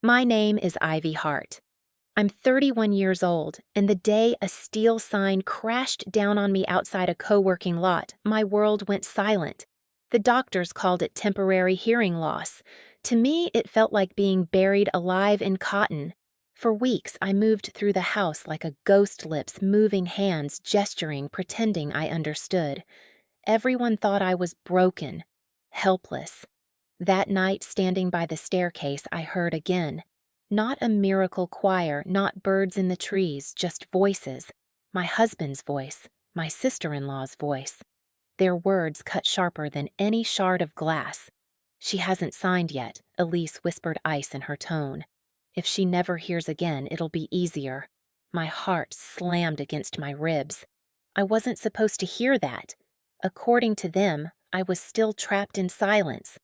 My name is Ivy Hart. I'm 31 years old, and the day a steel sign crashed down on me outside a co-working lot, my world went silent. The doctors called it temporary hearing loss. To me, it felt like being buried alive in cotton. For weeks, I moved through the house like a ghost lips, moving hands, gesturing, pretending I understood. Everyone thought I was broken, helpless. That night, standing by the staircase, I heard again. Not a miracle choir, not birds in the trees, just voices. My husband's voice, my sister-in-law's voice. Their words cut sharper than any shard of glass. "She hasn't signed yet," Elise whispered, ice in her tone. "If she never hears again, it'll be easier." My heart slammed against my ribs. I wasn't supposed to hear that. According to them, I was still trapped in silence.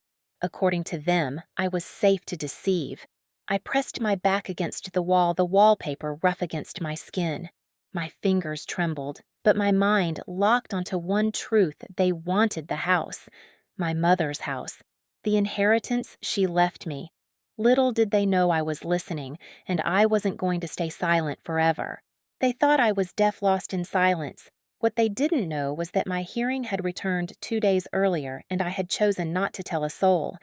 According to them, I was safe to deceive. I pressed my back against the wallpaper rough against my skin. My fingers trembled, but my mind locked onto one truth: they wanted the house. My mother's house. The inheritance she left me. Little did they know I was listening, and I wasn't going to stay silent forever. They thought I was deaf, lost in silence. What they didn't know was that my hearing had returned 2 days earlier, and I had chosen not to tell a soul.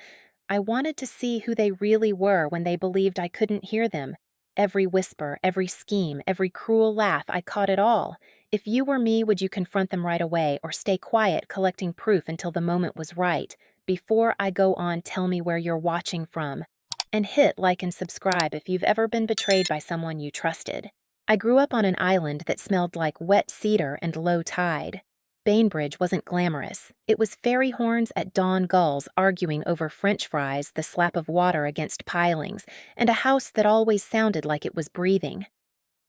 I wanted to see who they really were when they believed I couldn't hear them. Every whisper, every scheme, every cruel laugh, I caught it all. If you were me, would you confront them right away or stay quiet, collecting proof until the moment was right? Before I go on, tell me where you're watching from. And hit like and subscribe if you've ever been betrayed by someone you trusted. I grew up on an island that smelled like wet cedar and low tide. Bainbridge wasn't glamorous. It was fairy horns at dawn, gulls arguing over French fries, the slap of water against pilings, and a house that always sounded like it was breathing.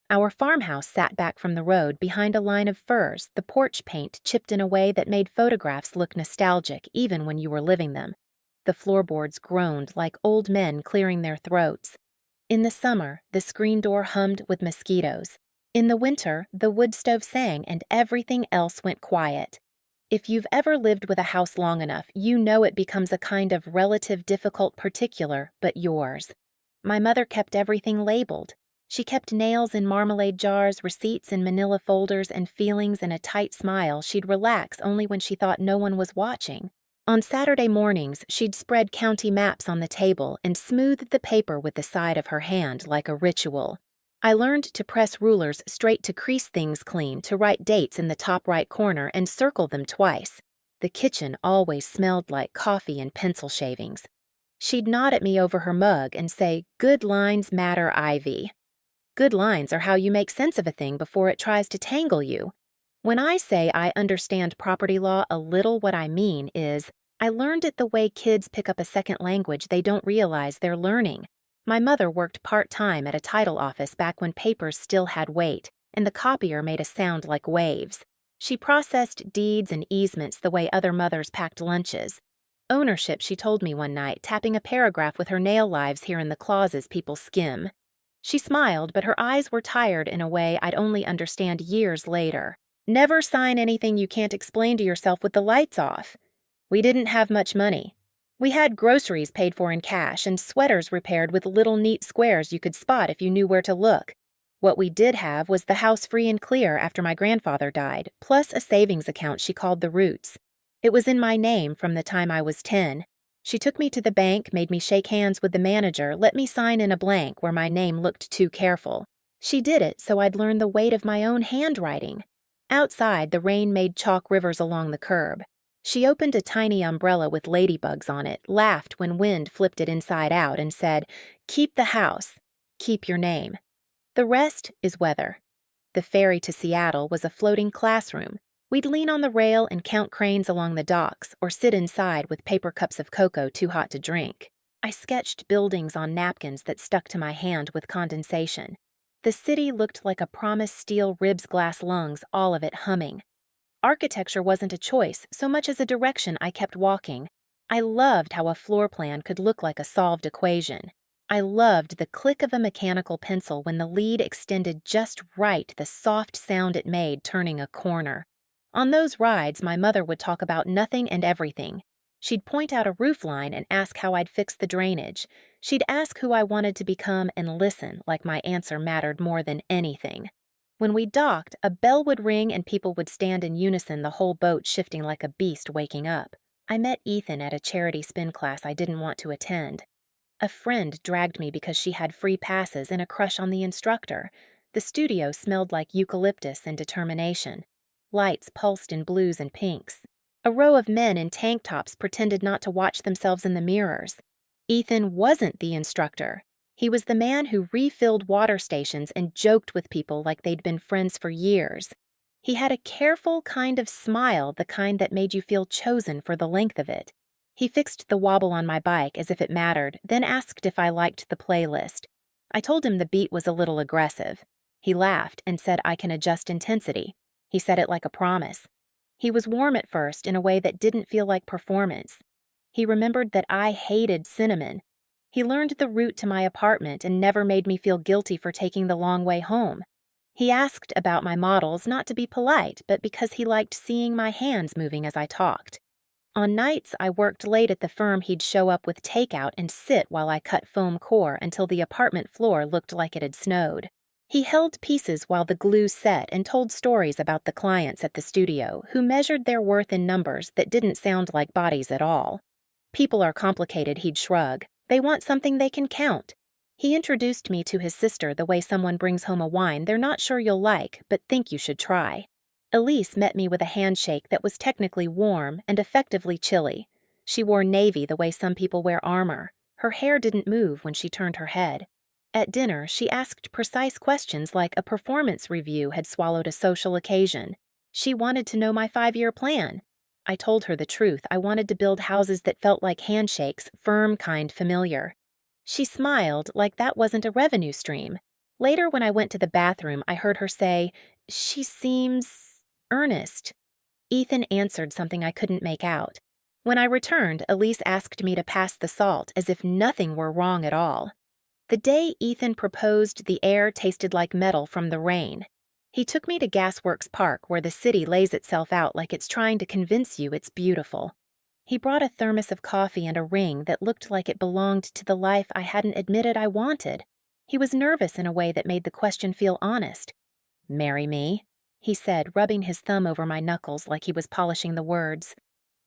Our farmhouse sat back from the road behind a line of firs, the porch paint chipped in a way that made photographs look nostalgic even when you were living them. The floorboards groaned like old men clearing their throats. In the summer, the screen door hummed with mosquitoes. In the winter, the wood stove sang and everything else went quiet. If you've ever lived with a house long enough, you know it becomes a kind of relative difficult particular, but yours. My mother kept everything labeled. She kept nails in marmalade jars, receipts in manila folders, and feelings in a tight smile she'd relax only when she thought no one was watching. On Saturday mornings, she'd spread county maps on the table and smooth the paper with the side of her hand like a ritual. I learned to press rulers straight to crease things clean, to write dates in the top right corner and circle them twice. The kitchen always smelled like coffee and pencil shavings. She'd nod at me over her mug and say, "Good lines matter, Ivy." Good lines are how you make sense of a thing before it tries to tangle you. When I say I understand property law a little, what I mean is, I learned it the way kids pick up a second language they don't realize they're learning. My mother worked part-time at a title office back when papers still had weight, and the copier made a sound like waves. She processed deeds and easements the way other mothers packed lunches. Ownership, she told me one night, tapping a paragraph with her nail lives here in the clauses people skim. She smiled, but her eyes were tired in a way I'd only understand years later. Never sign anything you can't explain to yourself with the lights off. We didn't have much money. We had groceries paid for in cash and sweaters repaired with little neat squares you could spot if you knew where to look. What we did have was the house free and clear after my grandfather died, plus a savings account she called the Roots. It was in my name from the time I was 10. She took me to the bank, made me shake hands with the manager, let me sign in a blank where my name looked too careful. She did it so I'd learn the weight of my own handwriting. Outside, the rain made chalk rivers along the curb. She opened a tiny umbrella with ladybugs on it, laughed when wind flipped it inside out, and said, "Keep the house. Keep your name. The rest is weather." The ferry to Seattle was a floating classroom. We'd lean on the rail and count cranes along the docks, or sit inside with paper cups of cocoa too hot to drink. I sketched buildings on napkins that stuck to my hand with condensation. The city looked like a promised steel ribs glass lungs, all of it humming. Architecture wasn't a choice so much as a direction I kept walking. I loved how a floor plan could look like a solved equation. I loved the click of a mechanical pencil when the lead extended just right, the soft sound it made turning a corner. On those rides, my mother would talk about nothing and everything. She'd point out a roof line and ask how I'd fix the drainage. She'd ask who I wanted to become and listen like my answer mattered more than anything. When we docked, a bell would ring and people would stand in unison, the whole boat shifting like a beast waking up. I met Ethan at a charity spin class I didn't want to attend. A friend dragged me because she had free passes and a crush on the instructor. The studio smelled like eucalyptus and determination. Lights pulsed in blues and pinks. A row of men in tank tops pretended not to watch themselves in the mirrors. Ethan wasn't the instructor. He was the man who refilled water stations and joked with people like they'd been friends for years. He had a careful kind of smile, the kind that made you feel chosen for the length of it. He fixed the wobble on my bike as if it mattered, then asked if I liked the playlist. I told him the beat was a little aggressive. He laughed and said I can adjust intensity. He said it like a promise. He was warm at first in a way that didn't feel like performance. He remembered that I hated cinnamon. He learned the route to my apartment and never made me feel guilty for taking the long way home. He asked about my models not to be polite, but because he liked seeing my hands moving as I talked. On nights I worked late at the firm, he'd show up with takeout and sit while I cut foam core until the apartment floor looked like it had snowed. He held pieces while the glue set and told stories about the clients at the studio who measured their worth in numbers that didn't sound like bodies at all. People are complicated, he'd shrug. They want something they can count. He introduced me to his sister the way someone brings home a wine they're not sure you'll like, but think you should try. Elise met me with a handshake that was technically warm and effectively chilly. She wore navy the way some people wear armor. Her hair didn't move when she turned her head. At dinner, she asked precise questions like a performance review had swallowed a social occasion. She wanted to know my 5-year plan. I told her the truth. I wanted to build houses that felt like handshakes, firm, kind, familiar. She smiled like that wasn't a revenue stream. Later, when I went to the bathroom, I heard her say, "She seems earnest." Ethan answered something I couldn't make out. When I returned, Elise asked me to pass the salt as if nothing were wrong at all. The day Ethan proposed, the air tasted like metal from the rain. He took me to Gasworks Park, where the city lays itself out like it's trying to convince you it's beautiful. He brought a thermos of coffee and a ring that looked like it belonged to the life I hadn't admitted I wanted. He was nervous in a way that made the question feel honest. "Marry me?" he said, rubbing his thumb over my knuckles like he was polishing the words.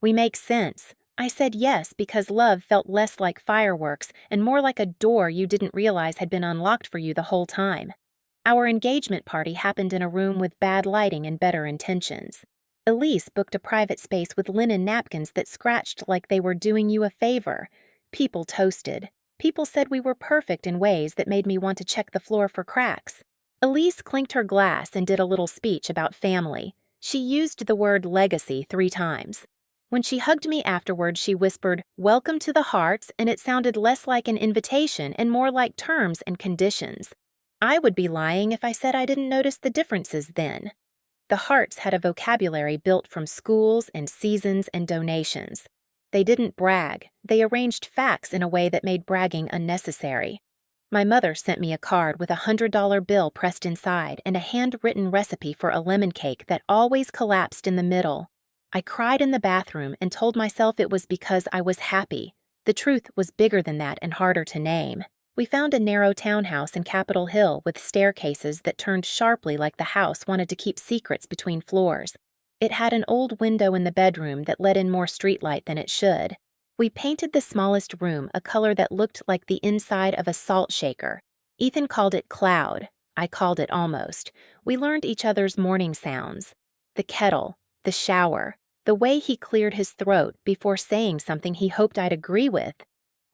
"We make sense." I said yes because love felt less like fireworks and more like a door you didn't realize had been unlocked for you the whole time. Our engagement party happened in a room with bad lighting and better intentions. Elise booked a private space with linen napkins that scratched like they were doing you a favor. People toasted. People said we were perfect in ways that made me want to check the floor for cracks. Elise clinked her glass and did a little speech about family. She used the word legacy 3 times. When she hugged me afterward, she whispered, "Welcome to the Hearts," and it sounded less like an invitation and more like terms and conditions. I would be lying if I said I didn't notice the differences then. The Hearts had a vocabulary built from schools and seasons and donations. They didn't brag. They arranged facts in a way that made bragging unnecessary. My mother sent me a card with a $100 bill pressed inside and a handwritten recipe for a lemon cake that always collapsed in the middle. I cried in the bathroom and told myself it was because I was happy. The truth was bigger than that and harder to name. We found a narrow townhouse in Capitol Hill with staircases that turned sharply like the house wanted to keep secrets between floors. It had an old window in the bedroom that let in more streetlight than it should. We painted the smallest room a color that looked like the inside of a salt shaker. Ethan called it cloud. I called it almost. We learned each other's morning sounds. The kettle, the shower, the way he cleared his throat before saying something he hoped I'd agree with.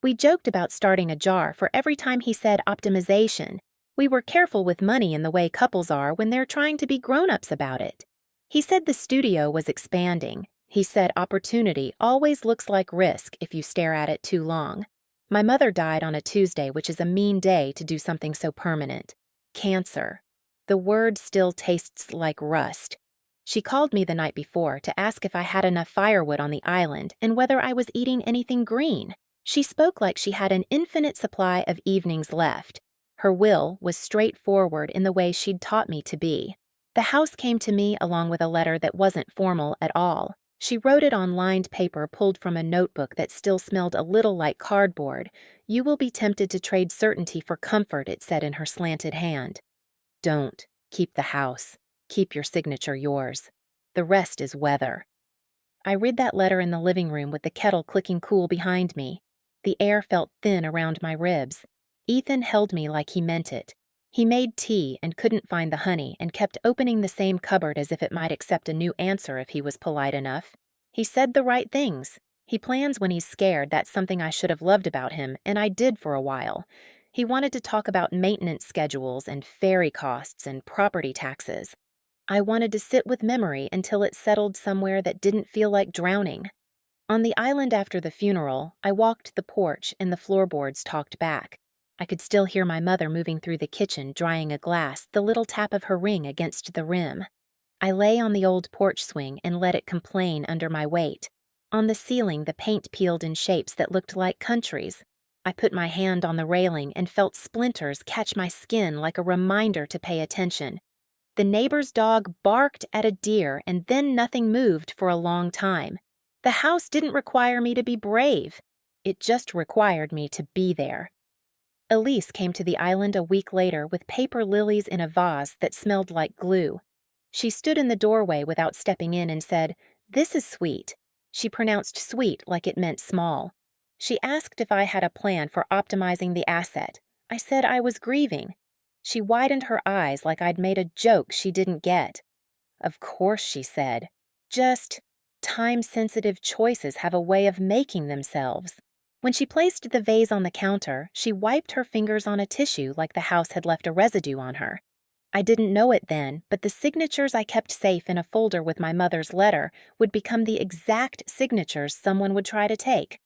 We joked about starting a jar for every time he said optimization. We were careful with money in the way couples are when they're trying to be grown-ups about it. He said the studio was expanding. He said opportunity always looks like risk if you stare at it too long. My mother died on a Tuesday, which is a mean day to do something so permanent. Cancer. The word still tastes like rust. She called me the night before to ask if I had enough firewood on the island and whether I was eating anything green. She spoke like she had an infinite supply of evenings left. Her will was straightforward in the way she'd taught me to be. The house came to me along with a letter that wasn't formal at all. She wrote it on lined paper pulled from a notebook that still smelled a little like cardboard. "You will be tempted to trade certainty for comfort," it said in her slanted hand. "Don't. Keep the house. Keep your signature yours. The rest is weather." I read that letter in the living room with the kettle clicking cool behind me. The air felt thin around my ribs. Ethan held me like he meant it. He made tea and couldn't find the honey and kept opening the same cupboard as if it might accept a new answer if he was polite enough. He said the right things. He plans when he's scared. That's something I should have loved about him, and I did for a while. He wanted to talk about maintenance schedules and ferry costs and property taxes. I wanted to sit with memory until it settled somewhere that didn't feel like drowning. On the island after the funeral, I walked the porch and the floorboards talked back. I could still hear my mother moving through the kitchen, drying a glass, the little tap of her ring against the rim. I lay on the old porch swing and let it complain under my weight. On the ceiling, the paint peeled in shapes that looked like countries. I put my hand on the railing and felt splinters catch my skin like a reminder to pay attention. The neighbor's dog barked at a deer, and then nothing moved for a long time. The house didn't require me to be brave. It just required me to be there. Elise came to the island a week later with paper lilies in a vase that smelled like glue. She stood in the doorway without stepping in and said, "This is sweet." She pronounced sweet like it meant small. She asked if I had a plan for optimizing the asset. I said I was grieving. She widened her eyes like I'd made a joke she didn't get. "Of course," she said. "Just time-sensitive choices have a way of making themselves." When she placed the vase on the counter, she wiped her fingers on a tissue like the house had left a residue on her. I didn't know it then, but the signatures I kept safe in a folder with my mother's letter would become the exact signatures someone would try to take.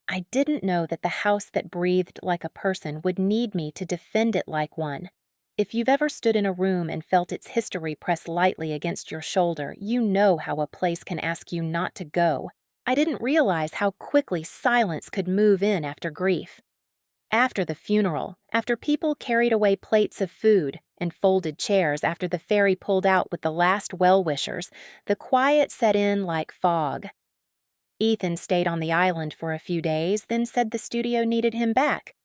I didn't know that the house that breathed like a person would need me to defend it like one. If you've ever stood in a room and felt its history press lightly against your shoulder, you know how a place can ask you not to go. I didn't realize how quickly silence could move in after grief. After the funeral, after people carried away plates of food and folded chairs after the ferry pulled out with the last well-wishers, the quiet set in like fog. Ethan stayed on the island for a few days, then said the studio needed him back.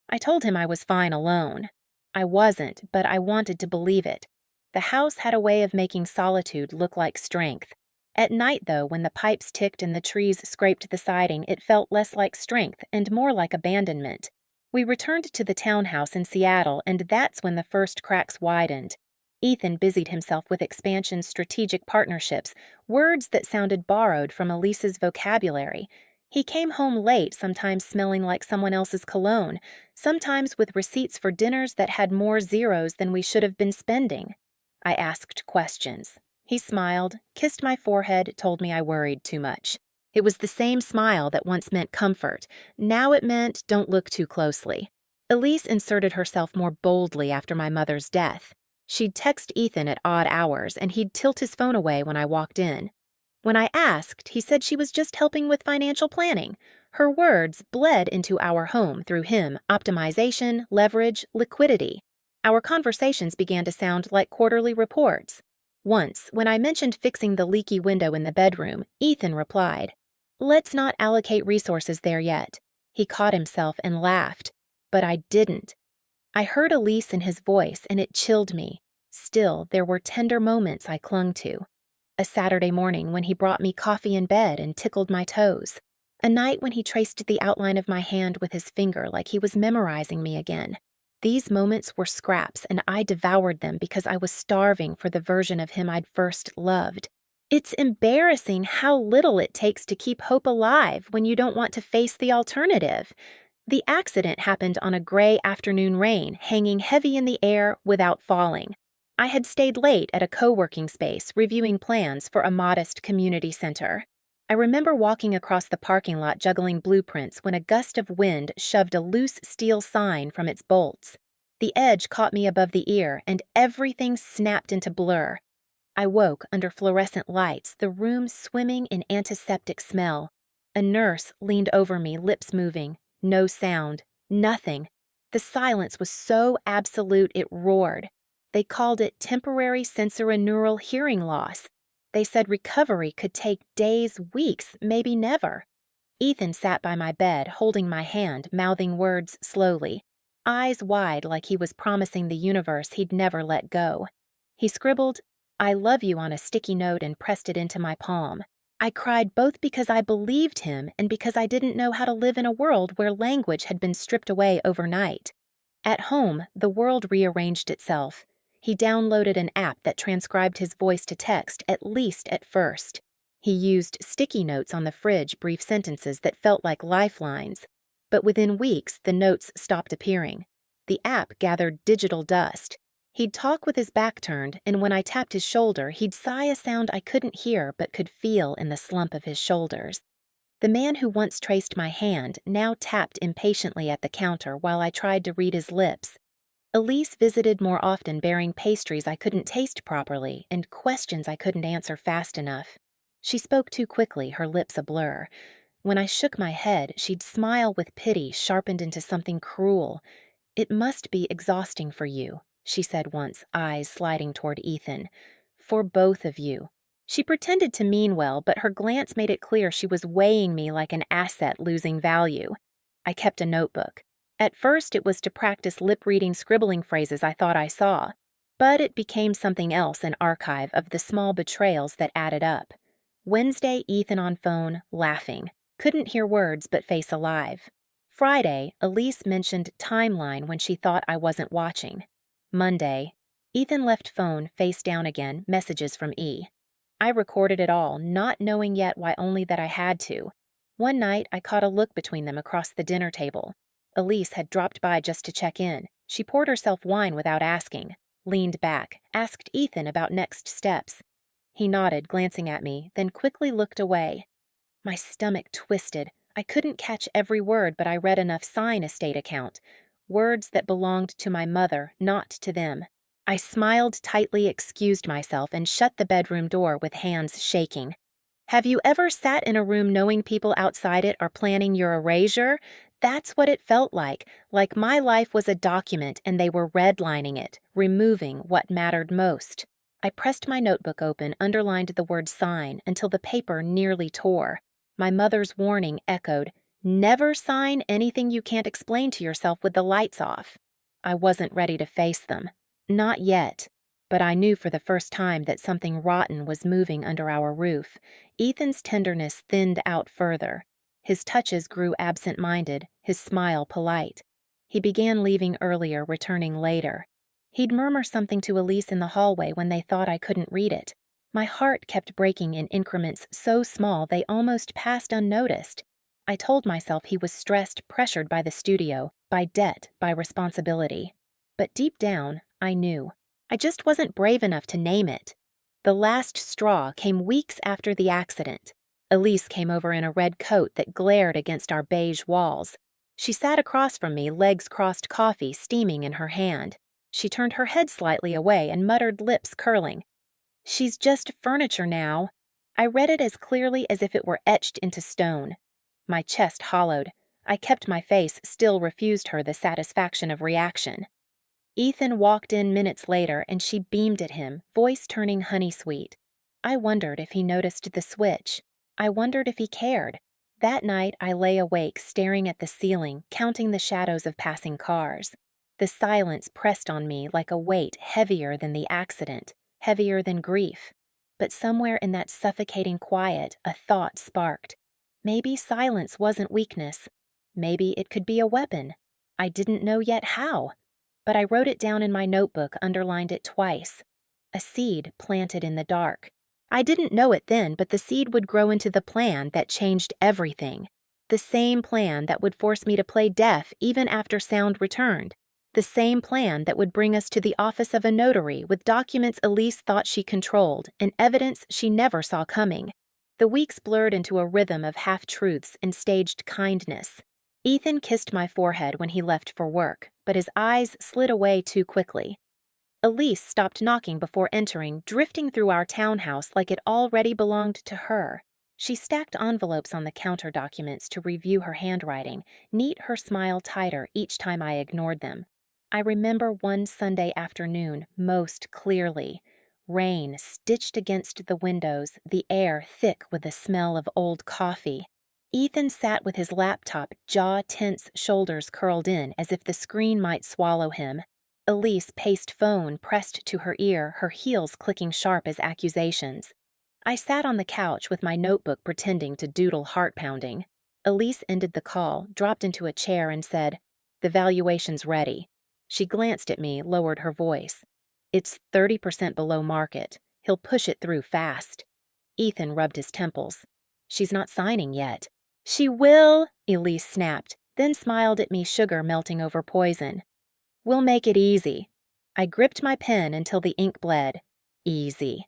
I told him I was fine alone. I wasn't, but I wanted to believe it. The house had a way of making solitude look like strength. At night, though, when the pipes ticked and the trees scraped the siding, it felt less like strength and more like abandonment. We returned to the townhouse in Seattle, and that's when the first cracks widened. Ethan busied himself with expansion's strategic partnerships, words that sounded borrowed from Elise's vocabulary. He came home late, sometimes smelling like someone else's cologne, sometimes with receipts for dinners that had more zeros than we should have been spending. I asked questions. He smiled, kissed my forehead, told me I worried too much. It was the same smile that once meant comfort. Now it meant don't look too closely. Elise inserted herself more boldly after my mother's death. She'd text Ethan at odd hours, and he'd tilt his phone away when I walked in. When I asked, he said she was just helping with financial planning. Her words bled into our home through him: optimization, leverage, liquidity. Our conversations began to sound like quarterly reports. Once, when I mentioned fixing the leaky window in the bedroom, Ethan replied, "Let's not allocate resources there yet." He caught himself and laughed. But I didn't. I heard Elise in his voice, and it chilled me. Still, there were tender moments I clung to. A Saturday morning when he brought me coffee in bed and tickled my toes. A night when he traced the outline of my hand with his finger like he was memorizing me again. These moments were scraps, and I devoured them because I was starving for the version of him I'd first loved. It's embarrassing how little it takes to keep hope alive when you don't want to face the alternative. The accident happened on a gray afternoon rain, hanging heavy in the air without falling. I had stayed late at a co-working space reviewing plans for a modest community center. I remember walking across the parking lot juggling blueprints when a gust of wind shoved a loose steel sign from its bolts. The edge caught me above the ear, and everything snapped into blur. I woke under fluorescent lights, the room swimming in antiseptic smell. A nurse leaned over me, lips moving. No sound. Nothing. The silence was so absolute it roared. They called it temporary sensorineural hearing loss. They said recovery could take days, weeks, maybe never. Ethan sat by my bed, holding my hand, mouthing words slowly, eyes wide like he was promising the universe he'd never let go. He scribbled, "I love you" on a sticky note and pressed it into my palm. I cried both because I believed him and because I didn't know how to live in a world where language had been stripped away overnight. At home, the world rearranged itself. He downloaded an app that transcribed his voice to text, at least at first. He used sticky notes on the fridge, brief sentences that felt like lifelines. But within weeks, the notes stopped appearing. The app gathered digital dust. He'd talk with his back turned, and when I tapped his shoulder, he'd sigh a sound I couldn't hear but could feel in the slump of his shoulders. The man who once traced my hand now tapped impatiently at the counter while I tried to read his lips. Elise visited more often, bearing pastries I couldn't taste properly and questions I couldn't answer fast enough. She spoke too quickly, her lips a blur. When I shook my head, she'd smile with pity sharpened into something cruel. "It must be exhausting for you," she said once, eyes sliding toward Ethan. "For both of you." She pretended to mean well, but her glance made it clear she was weighing me like an asset losing value. I kept a notebook. At first, it was to practice lip-reading scribbling phrases I thought I saw, but it became something else, an archive of the small betrayals that added up. Wednesday, Ethan on phone, laughing. Couldn't hear words but face alive. Friday, Elise mentioned timeline when she thought I wasn't watching. Monday, Ethan left phone face down again, messages from E. I recorded it all, not knowing yet why only that I had to. One night, I caught a look between them across the dinner table. Elise had dropped by just to check in. She poured herself wine without asking, leaned back, asked Ethan about next steps. He nodded, glancing at me, then quickly looked away. My stomach twisted. I couldn't catch every word, but I read enough sign estate account. Words that belonged to my mother, not to them. I smiled tightly, excused myself, and shut the bedroom door with hands shaking. Have you ever sat in a room knowing people outside it are planning your erasure? That's what it felt like my life was a document and they were redlining it, removing what mattered most. I pressed my notebook open, underlined the word sign until the paper nearly tore. My mother's warning echoed, "Never sign anything you can't explain to yourself with the lights off." I wasn't ready to face them. Not yet. But I knew for the first time that something rotten was moving under our roof. Ethan's tenderness thinned out further. His touches grew absent-minded, his smile polite. He began leaving earlier, returning later. He'd murmur something to Elise in the hallway when they thought I couldn't read it. My heart kept breaking in increments so small they almost passed unnoticed. I told myself he was stressed, pressured by the studio, by debt, by responsibility. But deep down, I knew. I just wasn't brave enough to name it. The last straw came weeks after the accident. Elise came over in a red coat that glared against our beige walls. She sat across from me, legs crossed, coffee steaming in her hand. She turned her head slightly away and muttered, lips curling, "She's just furniture now." I read it as clearly as if it were etched into stone. My chest hollowed. I kept my face, still refused her the satisfaction of reaction. Ethan walked in minutes later and she beamed at him, voice turning honey-sweet. I wondered if he noticed the switch. I wondered if he cared. That night I lay awake, staring at the ceiling, counting the shadows of passing cars. The silence pressed on me like a weight heavier than the accident, heavier than grief. But somewhere in that suffocating quiet, a thought sparked. Maybe silence wasn't weakness. Maybe it could be a weapon. I didn't know yet how. But I wrote it down in my notebook, underlined it twice. A seed planted in the dark. I didn't know it then, but the seed would grow into the plan that changed everything. The same plan that would force me to play deaf even after sound returned. The same plan that would bring us to the office of a notary with documents Elise thought she controlled and evidence she never saw coming. The weeks blurred into a rhythm of half-truths and staged kindness. Ethan kissed my forehead when he left for work, but his eyes slid away too quickly. Elise stopped knocking before entering, drifting through our townhouse like it already belonged to her. She stacked envelopes on the counter documents to review her handwriting, neat her smile tighter each time I ignored them. I remember one Sunday afternoon most clearly. Rain stitched against the windows, the air thick with the smell of old coffee. Ethan sat with his laptop, jaw tense, shoulders curled in as if the screen might swallow him. Elise paced phone pressed to her ear, her heels clicking sharp as accusations. I sat on the couch with my notebook pretending to doodle heart-pounding. Elise ended the call, dropped into a chair and said, "The valuation's ready." She glanced at me, lowered her voice. "It's 30% below market. He'll push it through fast." Ethan rubbed his temples. "She's not signing yet." "She will," Elise snapped, then smiled at me, sugar melting over poison. "We'll make it easy." I gripped my pen until the ink bled. Easy.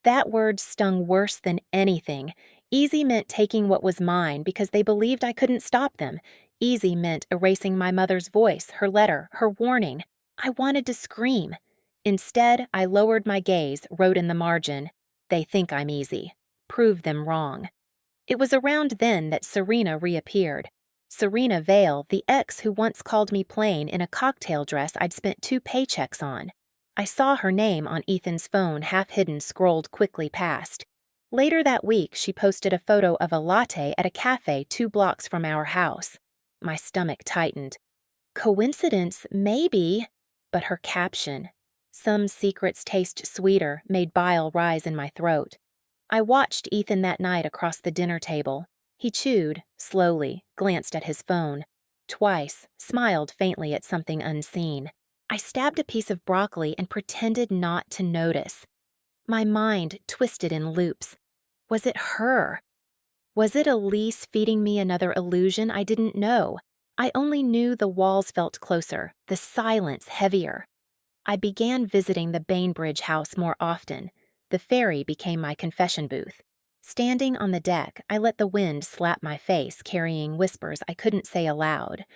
That word stung worse than anything. Easy meant taking what was mine because they believed I couldn't stop them. Easy meant erasing my mother's voice, her letter, her warning. I wanted to scream. Instead, I lowered my gaze, wrote in the margin, "They think I'm easy. Prove them wrong." It was around then that Serena reappeared. Serena Vale, the ex who once called me plain in a cocktail dress I'd spent 2 paychecks on. I saw her name on Ethan's phone, half-hidden, scrolled quickly past. Later that week, she posted a photo of a latte at a cafe 2 blocks from our house. My stomach tightened. Coincidence, maybe, but her caption, "Some secrets taste sweeter," made bile rise in my throat. I watched Ethan that night across the dinner table. He chewed, slowly, glanced at his phone. Twice, smiled faintly at something unseen. I stabbed a piece of broccoli and pretended not to notice. My mind twisted in loops. Was it her? Was it Elise feeding me another illusion I didn't know? I only knew the walls felt closer, the silence heavier. I began visiting the Bainbridge house more often. The ferry became my confession booth. Standing on the deck, I let the wind slap my face, carrying whispers I couldn't say aloud.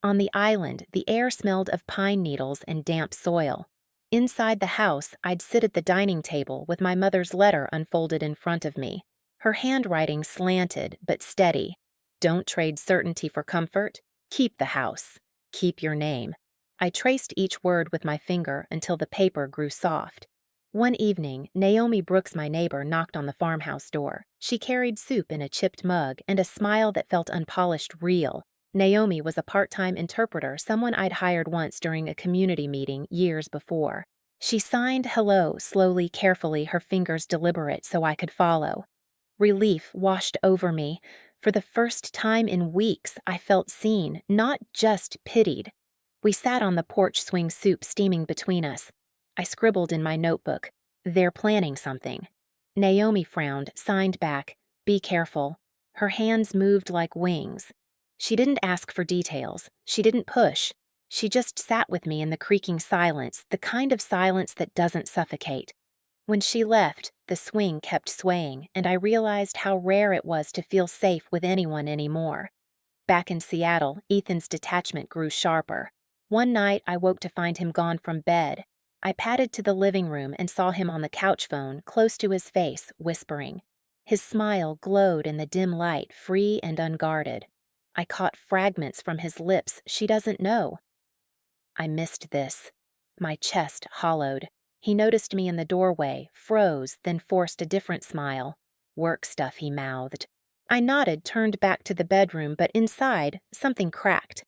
On the island, the air smelled of pine needles and damp soil. Inside the house, I'd sit at the dining table with my mother's letter unfolded in front of me. Her handwriting slanted but steady. "Don't trade certainty for comfort. Keep the house. Keep your name." I traced each word with my finger until the paper grew soft. One evening, Naomi Brooks, my neighbor, knocked on the farmhouse door. She carried soup in a chipped mug and a smile that felt unpolished real. Naomi was a part-time interpreter, someone I'd hired once during a community meeting years before. She signed hello, slowly, carefully, her fingers deliberate so I could follow. Relief washed over me. For the first time in weeks, I felt seen, not just pitied. We sat on the porch swing, soup steaming between us. I scribbled in my notebook, "They're planning something." Naomi frowned, signed back, "Be careful." Her hands moved like wings. She didn't ask for details. She didn't push. She just sat with me in the creaking silence, the kind of silence that doesn't suffocate. When she left, the swing kept swaying, and I realized how rare it was to feel safe with anyone anymore. Back in Seattle, Ethan's detachment grew sharper. One night, I woke to find him gone from bed. I padded to the living room and saw him on the couch phone, close to his face, whispering. His smile glowed in the dim light, free and unguarded. I caught fragments from his lips she doesn't know. I missed this. My chest hollowed. He noticed me in the doorway, froze, then forced a different smile. "Work stuff," he mouthed. I nodded, turned back to the bedroom, but inside, something cracked.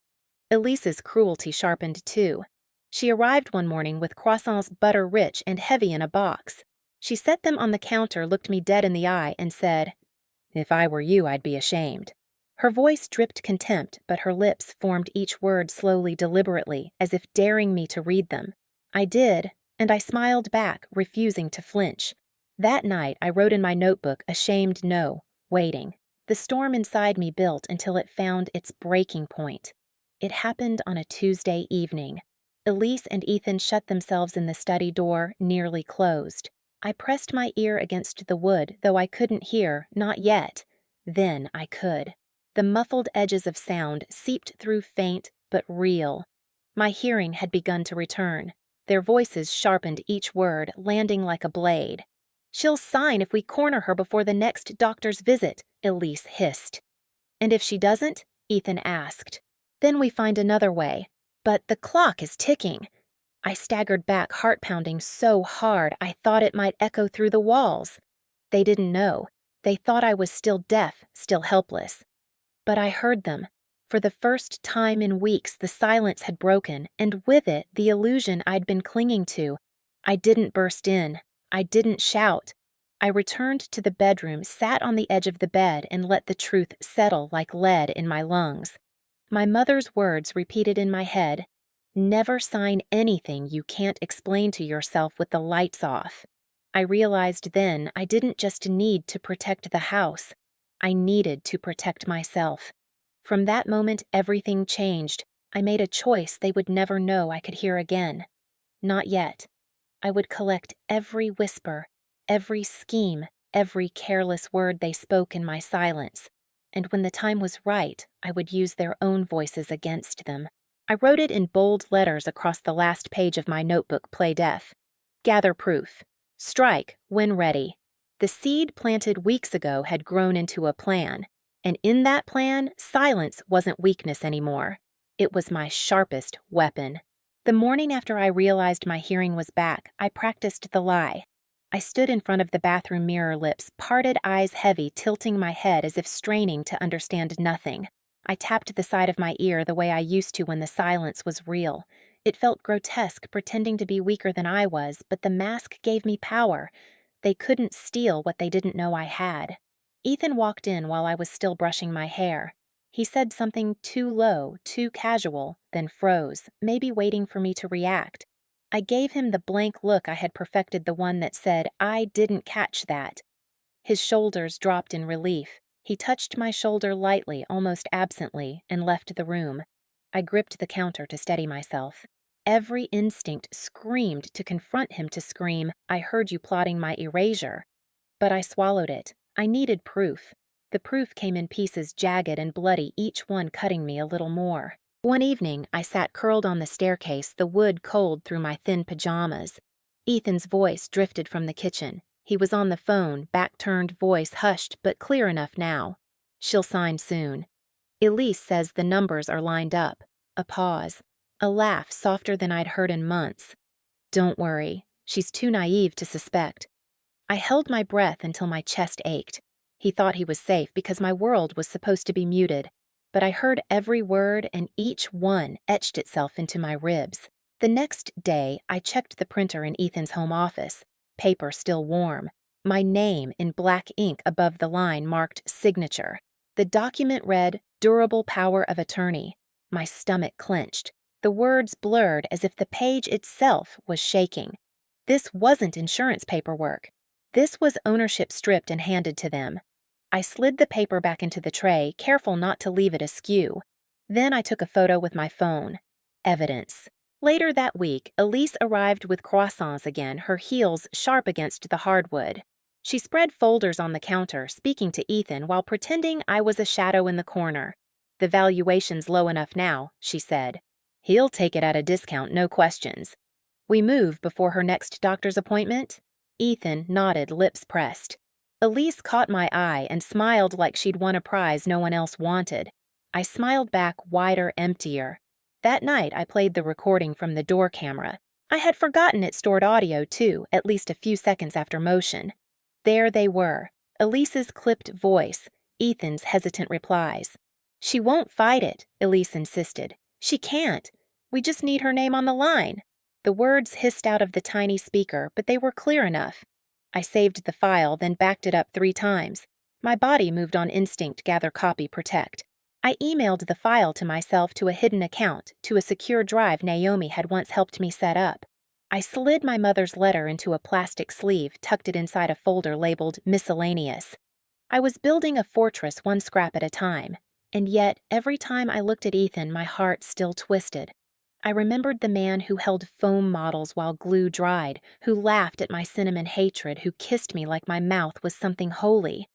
Elise's cruelty sharpened too. She arrived one morning with croissants butter-rich and heavy in a box. She set them on the counter, looked me dead in the eye, and said, "If I were you, I'd be ashamed." Her voice dripped contempt, but her lips formed each word slowly, deliberately, as if daring me to read them. I did, and I smiled back, refusing to flinch. That night, I wrote in my notebook a shamed no, waiting. The storm inside me built until it found its breaking point. It happened on a Tuesday evening. Elise and Ethan shut themselves in the study door, nearly closed. I pressed my ear against the wood, though I couldn't hear, not yet. Then I could. The muffled edges of sound seeped through faint but real. My hearing had begun to return. Their voices sharpened each word, landing like a blade. "She'll sign if we corner her before the next doctor's visit," Elise hissed. "And if she doesn't?" Ethan asked. "Then we find another way. But the clock is ticking." I staggered back, heart pounding so hard I thought it might echo through the walls. They didn't know. They thought I was still deaf, still helpless. But I heard them. For the first time in weeks, the silence had broken, and with it, the illusion I'd been clinging to. I didn't burst in. I didn't shout. I returned to the bedroom, sat on the edge of the bed, and let the truth settle like lead in my lungs. My mother's words repeated in my head, "Never sign anything you can't explain to yourself with the lights off." I realized then I didn't just need to protect the house. I needed to protect myself. From that moment, everything changed. I made a choice they would never know I could hear again. Not yet. I would collect every whisper, every scheme, every careless word they spoke in my silence. And when the time was right, I would use their own voices against them. I wrote it in bold letters across the last page of my notebook, Play Deaf. Gather proof. Strike when ready. The seed planted weeks ago had grown into a plan, and in that plan, silence wasn't weakness anymore. It was my sharpest weapon. The morning after I realized my hearing was back, I practiced the lie. I stood in front of the bathroom mirror, lips parted, eyes heavy, tilting my head as if straining to understand nothing. I tapped the side of my ear the way I used to when the silence was real. It felt grotesque, pretending to be weaker than I was, but the mask gave me power. They couldn't steal what they didn't know I had. Ethan walked in while I was still brushing my hair. He said something too low, too casual, then froze, maybe waiting for me to react. I gave him the blank look I had perfected, the one that said, "I didn't catch that." His shoulders dropped in relief. He touched my shoulder lightly, almost absently, and left the room. I gripped the counter to steady myself. Every instinct screamed to confront him, to scream, "I heard you plotting my erasure." But I swallowed it. I needed proof. The proof came in pieces, jagged and bloody, each one cutting me a little more. One evening, I sat curled on the staircase, the wood cold through my thin pajamas. Ethan's voice drifted from the kitchen. He was on the phone, back-turned, voice hushed but clear enough now. "She'll sign soon. Elise says the numbers are lined up." A pause. A laugh softer than I'd heard in months. "Don't worry. She's too naive to suspect." I held my breath until my chest ached. He thought he was safe because my world was supposed to be muted. But I heard every word, and each one etched itself into my ribs. The next day, I checked the printer in Ethan's home office. Paper still warm. My name in black ink above the line marked signature. The document read, "Durable Power of Attorney." My stomach clenched. The words blurred as if the page itself was shaking. This wasn't insurance paperwork. This was ownership stripped and handed to them. I slid the paper back into the tray, careful not to leave it askew. Then I took a photo with my phone. Evidence. Later that week, Elise arrived with croissants again, her heels sharp against the hardwood. She spread folders on the counter, speaking to Ethan while pretending I was a shadow in the corner. "The valuation's low enough now," she said. "He'll take it at a discount, no questions." "We move before her next doctor's appointment?" Ethan nodded, lips pressed. Elise caught my eye and smiled like she'd won a prize no one else wanted. I smiled back, wider, emptier. That night, I played the recording from the door camera. I had forgotten it stored audio, too, at least a few seconds after motion. There they were, Elise's clipped voice, Ethan's hesitant replies. "She won't fight it," Elise insisted. "She can't. We just need her name on the line." The words hissed out of the tiny speaker, but they were clear enough. I saved the file, then backed it up 3 times. My body moved on instinct, gather, copy, protect. I emailed the file to myself, to a hidden account, to a secure drive Naomi had once helped me set up. I slid my mother's letter into a plastic sleeve, tucked it inside a folder labeled Miscellaneous. I was building a fortress one scrap at a time, and yet every time I looked at Ethan, my heart still twisted. I remembered the man who held foam models while glue dried, who laughed at my cinnamon hatred, who kissed me like my mouth was something holy.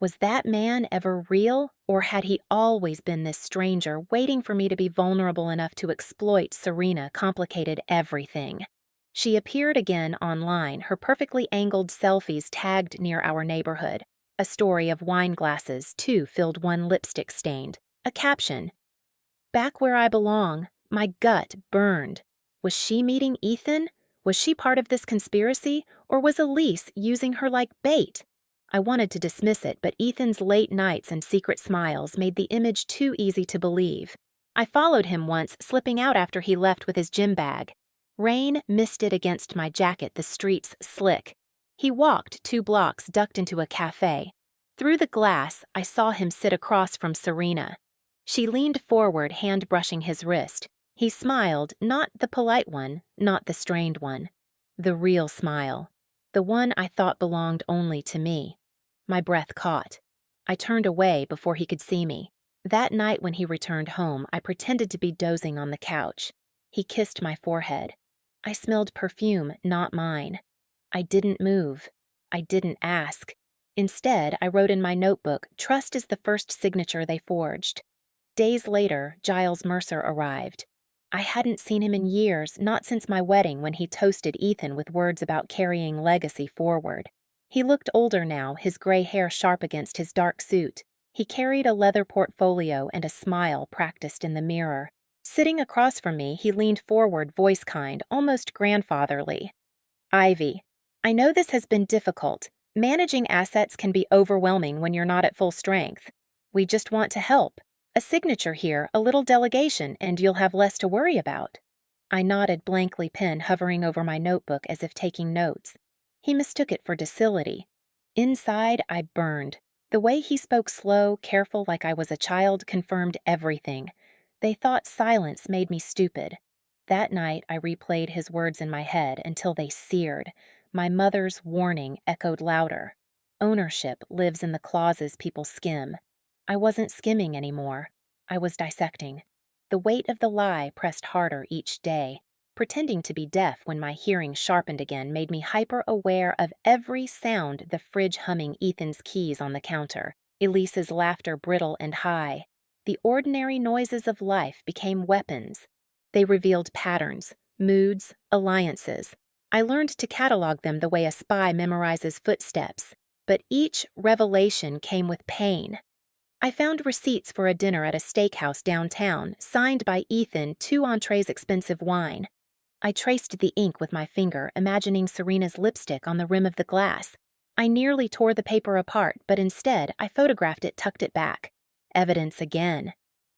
Was that man ever real, or had he always been this stranger waiting for me to be vulnerable enough to exploit? Serena complicated everything. She appeared again online, her perfectly angled selfies tagged near our neighborhood. A story of wine glasses, 2 filled, 1 lipstick stained. A caption, "Back where I belong." My gut burned. Was she meeting Ethan? Was she part of this conspiracy, or was Elise using her like bait? I wanted to dismiss it, but Ethan's late nights and secret smiles made the image too easy to believe. I followed him once, slipping out after he left with his gym bag. Rain misted against my jacket, the streets slick. He walked 2 blocks, ducked into a cafe. Through the glass, I saw him sit across from Serena. She leaned forward, hand brushing his wrist. He smiled, not the polite one, not the strained one. The real smile. The one I thought belonged only to me. My breath caught. I turned away before he could see me. That night when he returned home, I pretended to be dozing on the couch. He kissed my forehead. I smelled perfume, not mine. I didn't move. I didn't ask. Instead, I wrote in my notebook, "Trust is the first signature they forged." Days later, Giles Mercer arrived. I hadn't seen him in years, not since my wedding when he toasted Ethan with words about carrying legacy forward. He looked older now, his gray hair sharp against his dark suit. He carried a leather portfolio and a smile practiced in the mirror. Sitting across from me, he leaned forward, voice kind, almost grandfatherly. "Ivy, I know this has been difficult. Managing assets can be overwhelming when you're not at full strength. We just want to help. A signature here, a little delegation, and you'll have less to worry about." I nodded blankly, pen hovering over my notebook as if taking notes. He mistook it for docility. Inside, I burned. The way he spoke slow, careful like I was a child confirmed everything. They thought silence made me stupid. That night, I replayed his words in my head until they seared. My mother's warning echoed louder. Ownership lives in the clauses people skim. I wasn't skimming anymore. I was dissecting. The weight of the lie pressed harder each day. Pretending to be deaf when my hearing sharpened again made me hyper-aware of every sound, the fridge humming Ethan's keys on the counter, Elise's laughter brittle and high. The ordinary noises of life became weapons. They revealed patterns, moods, alliances. I learned to catalog them the way a spy memorizes footsteps. But each revelation came with pain. I found receipts for a dinner at a steakhouse downtown, signed by Ethan, 2 entrees expensive wine. I traced the ink with my finger, imagining Serena's lipstick on the rim of the glass. I nearly tore the paper apart, but instead I photographed it, tucked it back. Evidence again.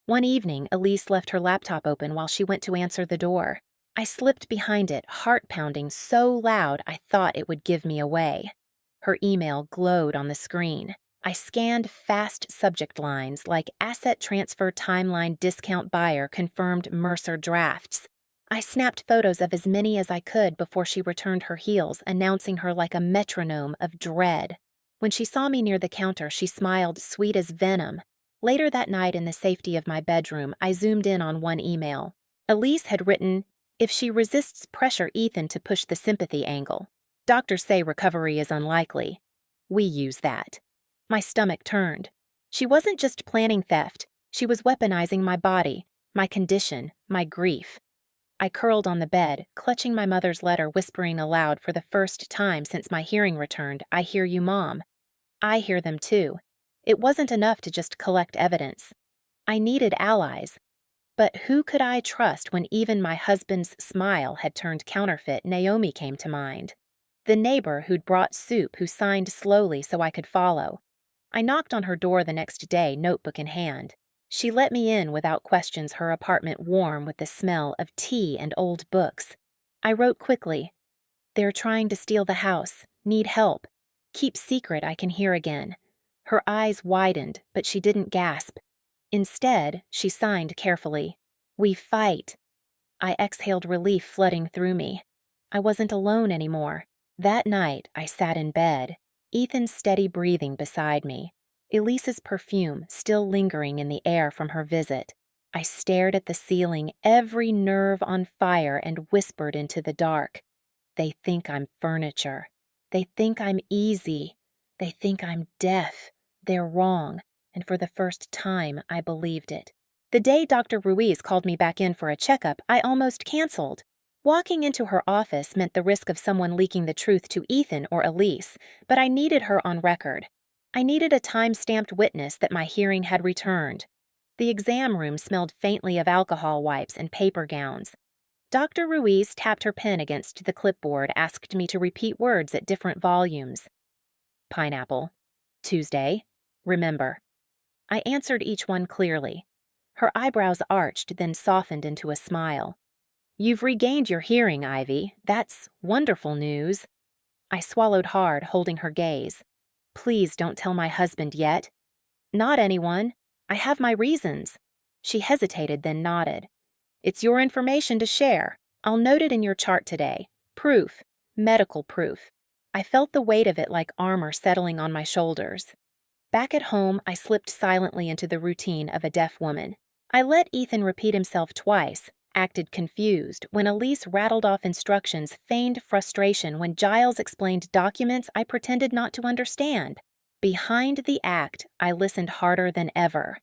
One evening, Elise left her laptop open while she went to answer the door. I slipped behind it, heart pounding so loud I thought it would give me away. Her email glowed on the screen. I scanned fast subject lines like asset transfer timeline discount buyer confirmed Mercer drafts. I snapped photos of as many as I could before she returned her heels, announcing her like a metronome of dread. When she saw me near the counter, she smiled, sweet as venom. Later that night, in the safety of my bedroom, I zoomed in on one email. Elise had written, "If she resists pressure Ethan to push the sympathy angle. Doctors say recovery is unlikely. We use that." My stomach turned. She wasn't just planning theft. She was weaponizing my body, my condition, my grief. I curled on the bed, clutching my mother's letter, whispering aloud for the first time since my hearing returned, "I hear you, Mom." I hear them too. It wasn't enough to just collect evidence. I needed allies. But who could I trust when even my husband's smile had turned counterfeit? Naomi came to mind. The neighbor who'd brought soup, who signed slowly so I could follow. I knocked on her door the next day, notebook in hand. She let me in without questions, her apartment warm with the smell of tea and old books. I wrote quickly, "They're trying to steal the house. Need help. Keep secret, I can hear again." Her eyes widened, but she didn't gasp. Instead, she signed carefully, "We fight." I exhaled, relief flooding through me. I wasn't alone anymore. That night, I sat in bed, Ethan's steady breathing beside me. Elise's perfume still lingering in the air from her visit. I stared at the ceiling, every nerve on fire, and whispered into the dark. They think I'm furniture. They think I'm easy. They think I'm deaf. They're wrong, and for the first time, I believed it. The day Dr. Ruiz called me back in for a checkup, I almost canceled. Walking into her office meant the risk of someone leaking the truth to Ethan or Elise, but I needed her on record. I needed a time-stamped witness that my hearing had returned. The exam room smelled faintly of alcohol wipes and paper gowns. Dr. Ruiz tapped her pen against the clipboard, asked me to repeat words at different volumes. Pineapple. Tuesday. Remember. I answered each one clearly. Her eyebrows arched, then softened into a smile. You've regained your hearing, Ivy. That's wonderful news. I swallowed hard, holding her gaze. Please don't tell my husband yet. Not anyone. I have my reasons. She hesitated, then nodded. It's your information to share. I'll note it in your chart today. Proof. Medical proof. I felt the weight of it like armor settling on my shoulders. Back at home, I slipped silently into the routine of a deaf woman. I let Ethan repeat himself twice, acted confused when Elise rattled off instructions, feigned frustration when Giles explained documents I pretended not to understand. Behind the act, I listened harder than ever.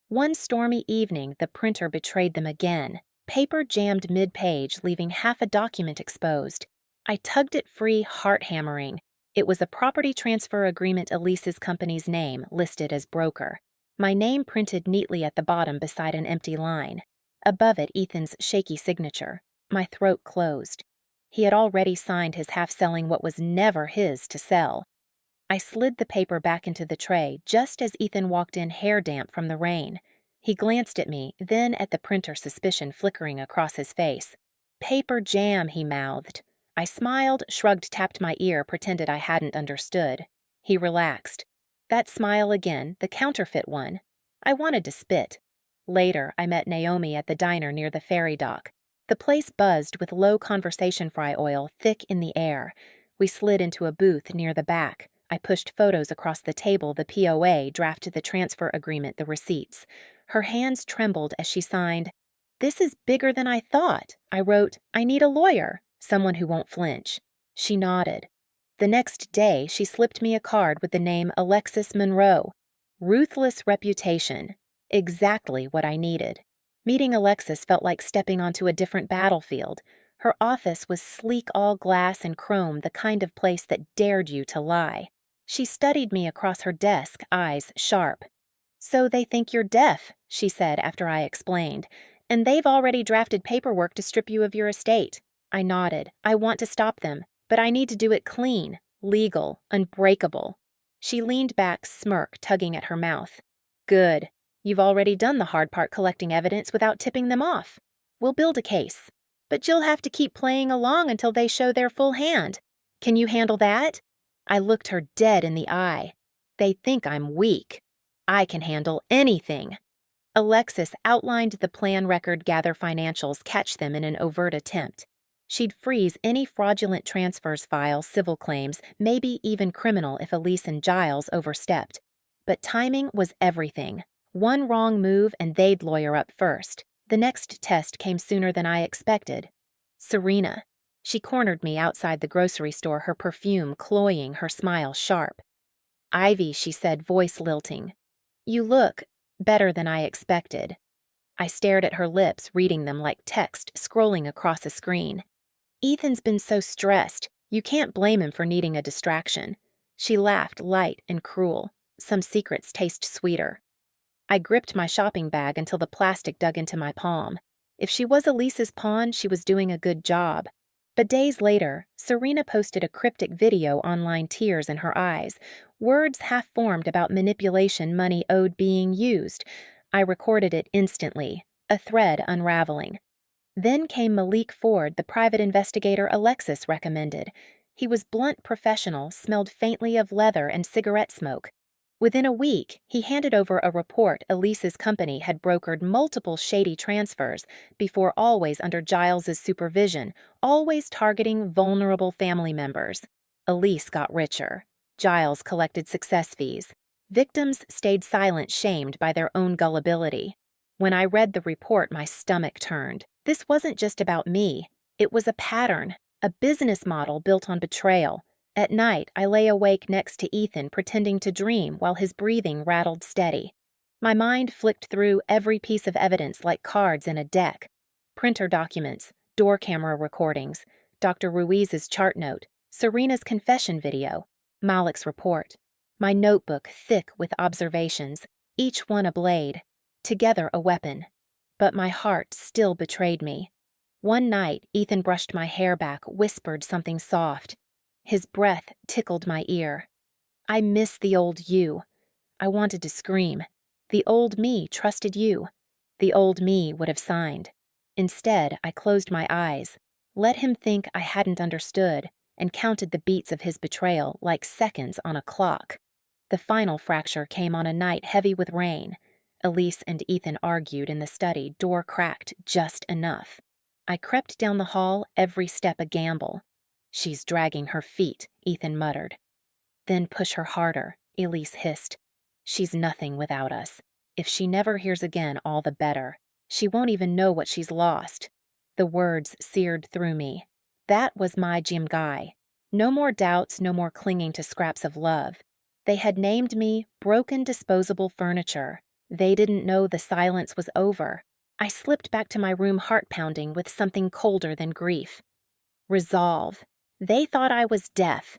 One stormy evening, the printer betrayed them again. Paper jammed mid-page, leaving half a document exposed. I tugged it free, heart-hammering. It was a property transfer agreement Elise's company's name, listed as broker. My name printed neatly at the bottom beside an empty line. Above it, Ethan's shaky signature. My throat closed. He had already signed his half selling what was never his to sell. I slid the paper back into the tray just as Ethan walked in hair damp from the rain. He glanced at me, then at the printer, suspicion flickering across his face. Paper jam, he mouthed. I smiled, shrugged, tapped my ear, pretended I hadn't understood. He relaxed. That smile again, the counterfeit one. I wanted to spit. Later, I met Naomi at the diner near the ferry dock. The place buzzed with low conversation fry oil thick in the air. We slid into a booth near the back. I pushed photos across the table, the POA, drafted the transfer agreement, the receipts. Her hands trembled as she signed. This is bigger than I thought. I wrote, I need a lawyer, someone who won't flinch. She nodded. The next day, she slipped me a card with the name Alexis Monroe. Ruthless reputation. Exactly what I needed. Meeting Alexis felt like stepping onto a different battlefield. Her office was sleek, all glass and chrome, the kind of place that dared you to lie. She studied me across her desk, eyes sharp. So they think you're deaf, she said after I explained, and they've already drafted paperwork to strip you of your estate. I nodded. I want to stop them, but I need to do it clean, legal, unbreakable. She leaned back, smirk tugging at her mouth. Good. You've already done the hard part, collecting evidence without tipping them off. We'll build a case. But you'll have to keep playing along until they show their full hand. Can you handle that? I looked her dead in the eye. They think I'm weak. I can handle anything. Alexis outlined the plan record, gather financials, catch them in an overt attempt. She'd freeze any fraudulent transfers file, civil claims, maybe even criminal if Elise and Giles overstepped. But timing was everything. One wrong move and they'd lawyer up first. The next test came sooner than I expected. Serena. She cornered me outside the grocery store, her perfume cloying, her smile sharp. Ivy, she said, voice lilting. You look better than I expected. I stared at her lips, reading them like text scrolling across a screen. Ethan's been so stressed. You can't blame him for needing a distraction. She laughed, light and cruel. Some secrets taste sweeter. I gripped my shopping bag until the plastic dug into my palm. If she was Elise's pawn, she was doing a good job. But days later, Serena posted a cryptic video online, tears in her eyes, words half-formed about manipulation, money owed being used. I recorded it instantly, a thread unraveling. Then came Malik Ford, the private investigator Alexis recommended. He was blunt professional, smelled faintly of leather and cigarette smoke. Within a week, he handed over a report Elise's company had brokered multiple shady transfers, before always under Giles's supervision, always targeting vulnerable family members. Elise got richer. Giles collected success fees. Victims stayed silent, shamed by their own gullibility. When I read the report, my stomach turned. This wasn't just about me. It was a pattern, a business model built on betrayal. At night, I lay awake next to Ethan, pretending to dream while his breathing rattled steady. My mind flicked through every piece of evidence like cards in a deck. Printer documents, door camera recordings, Dr. Ruiz's chart note, Serena's confession video, Malik's report. My notebook thick with observations, each one a blade, together a weapon. But my heart still betrayed me. One night, Ethan brushed my hair back, whispered something soft. His breath tickled my ear. I miss the old you. I wanted to scream. The old me trusted you. The old me would have signed. Instead, I closed my eyes, let him think I hadn't understood, and counted the beats of his betrayal like seconds on a clock. The final fracture came on a night heavy with rain. Elise and Ethan argued in the study, door cracked just enough. I crept down the hall, every step a gamble. She's dragging her feet, Ethan muttered. Then push her harder, Elise hissed. She's nothing without us. If she never hears again, all the better. She won't even know what she's lost. The words seared through me. That was my Jim Guy. No more doubts, no more clinging to scraps of love. They had named me broken disposable furniture. They didn't know the silence was over. I slipped back to my room, heart pounding with something colder than grief. Resolve. They thought I was deaf,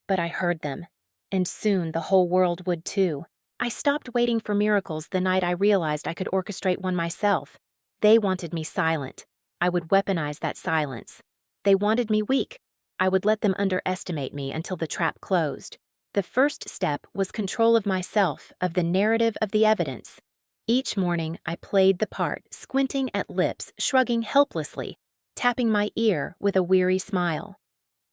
but I heard them. And soon the whole world would too. I stopped waiting for miracles the night I realized I could orchestrate one myself. They wanted me silent. I would weaponize that silence. They wanted me weak. I would let them underestimate me until the trap closed. The first step was control of myself, of the narrative, of the evidence. Each morning I played the part, squinting at lips, shrugging helplessly, tapping my ear with a weary smile.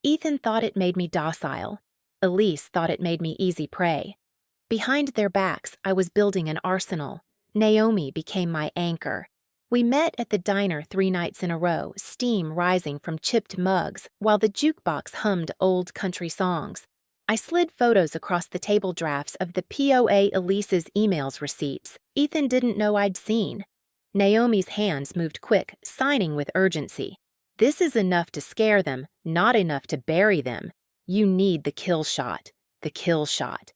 Ethan thought it made me docile. Elise thought it made me easy prey. Behind their backs, I was building an arsenal. Naomi became my anchor. We met at the diner 3 nights in a row, steam rising from chipped mugs, while the jukebox hummed old country songs. I slid photos across the table drafts of the POA Elise's emails receipts Ethan didn't know I'd seen. Naomi's hands moved quick, signing with urgency. This is enough to scare them, not enough to bury them. You need the kill shot. The kill shot.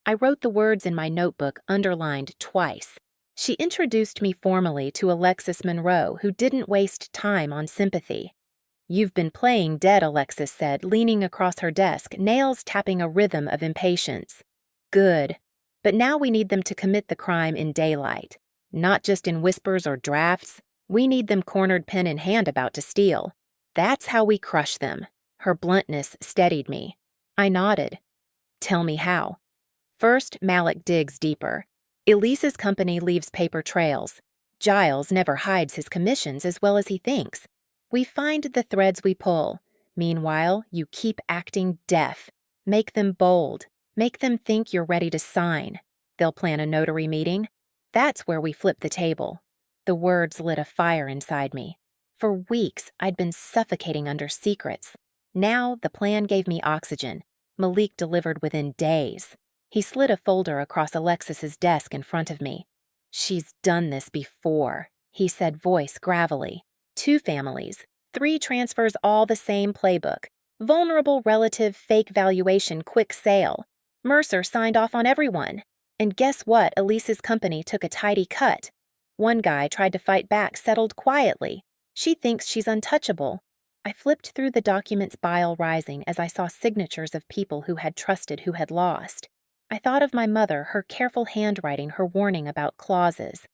I wrote the words in my notebook, underlined twice. She introduced me formally to Alexis Monroe, who didn't waste time on sympathy. You've been playing dead, Alexis said, leaning across her desk, nails tapping a rhythm of impatience. Good. But now we need them to commit the crime in daylight. Not just in whispers or drafts. We need them cornered, pen in hand, about to steal. That's how we crush them. Her bluntness steadied me. I nodded. Tell me how. First, Malik digs deeper. Elise's company leaves paper trails. Giles never hides his commissions as well as he thinks. We find the threads we pull. Meanwhile, you keep acting deaf. Make them bold. Make them think you're ready to sign. They'll plan a notary meeting. That's where we flip the table. The words lit a fire inside me. For weeks, I'd been suffocating under secrets. Now, the plan gave me oxygen. Malik delivered within days. He slid a folder across Alexis's desk in front of me. She's done this before, he said, voice gravelly. 2 families, 3 transfers, all the same playbook. Vulnerable relative, fake valuation, quick sale. Mercer signed off on everyone. And guess what? Elise's company took a tidy cut. One guy tried to fight back, settled quietly. She thinks she's untouchable. I flipped through the documents, bile rising, as I saw signatures of people who had trusted, who had lost. I thought of my mother, her careful handwriting, her warning about clauses.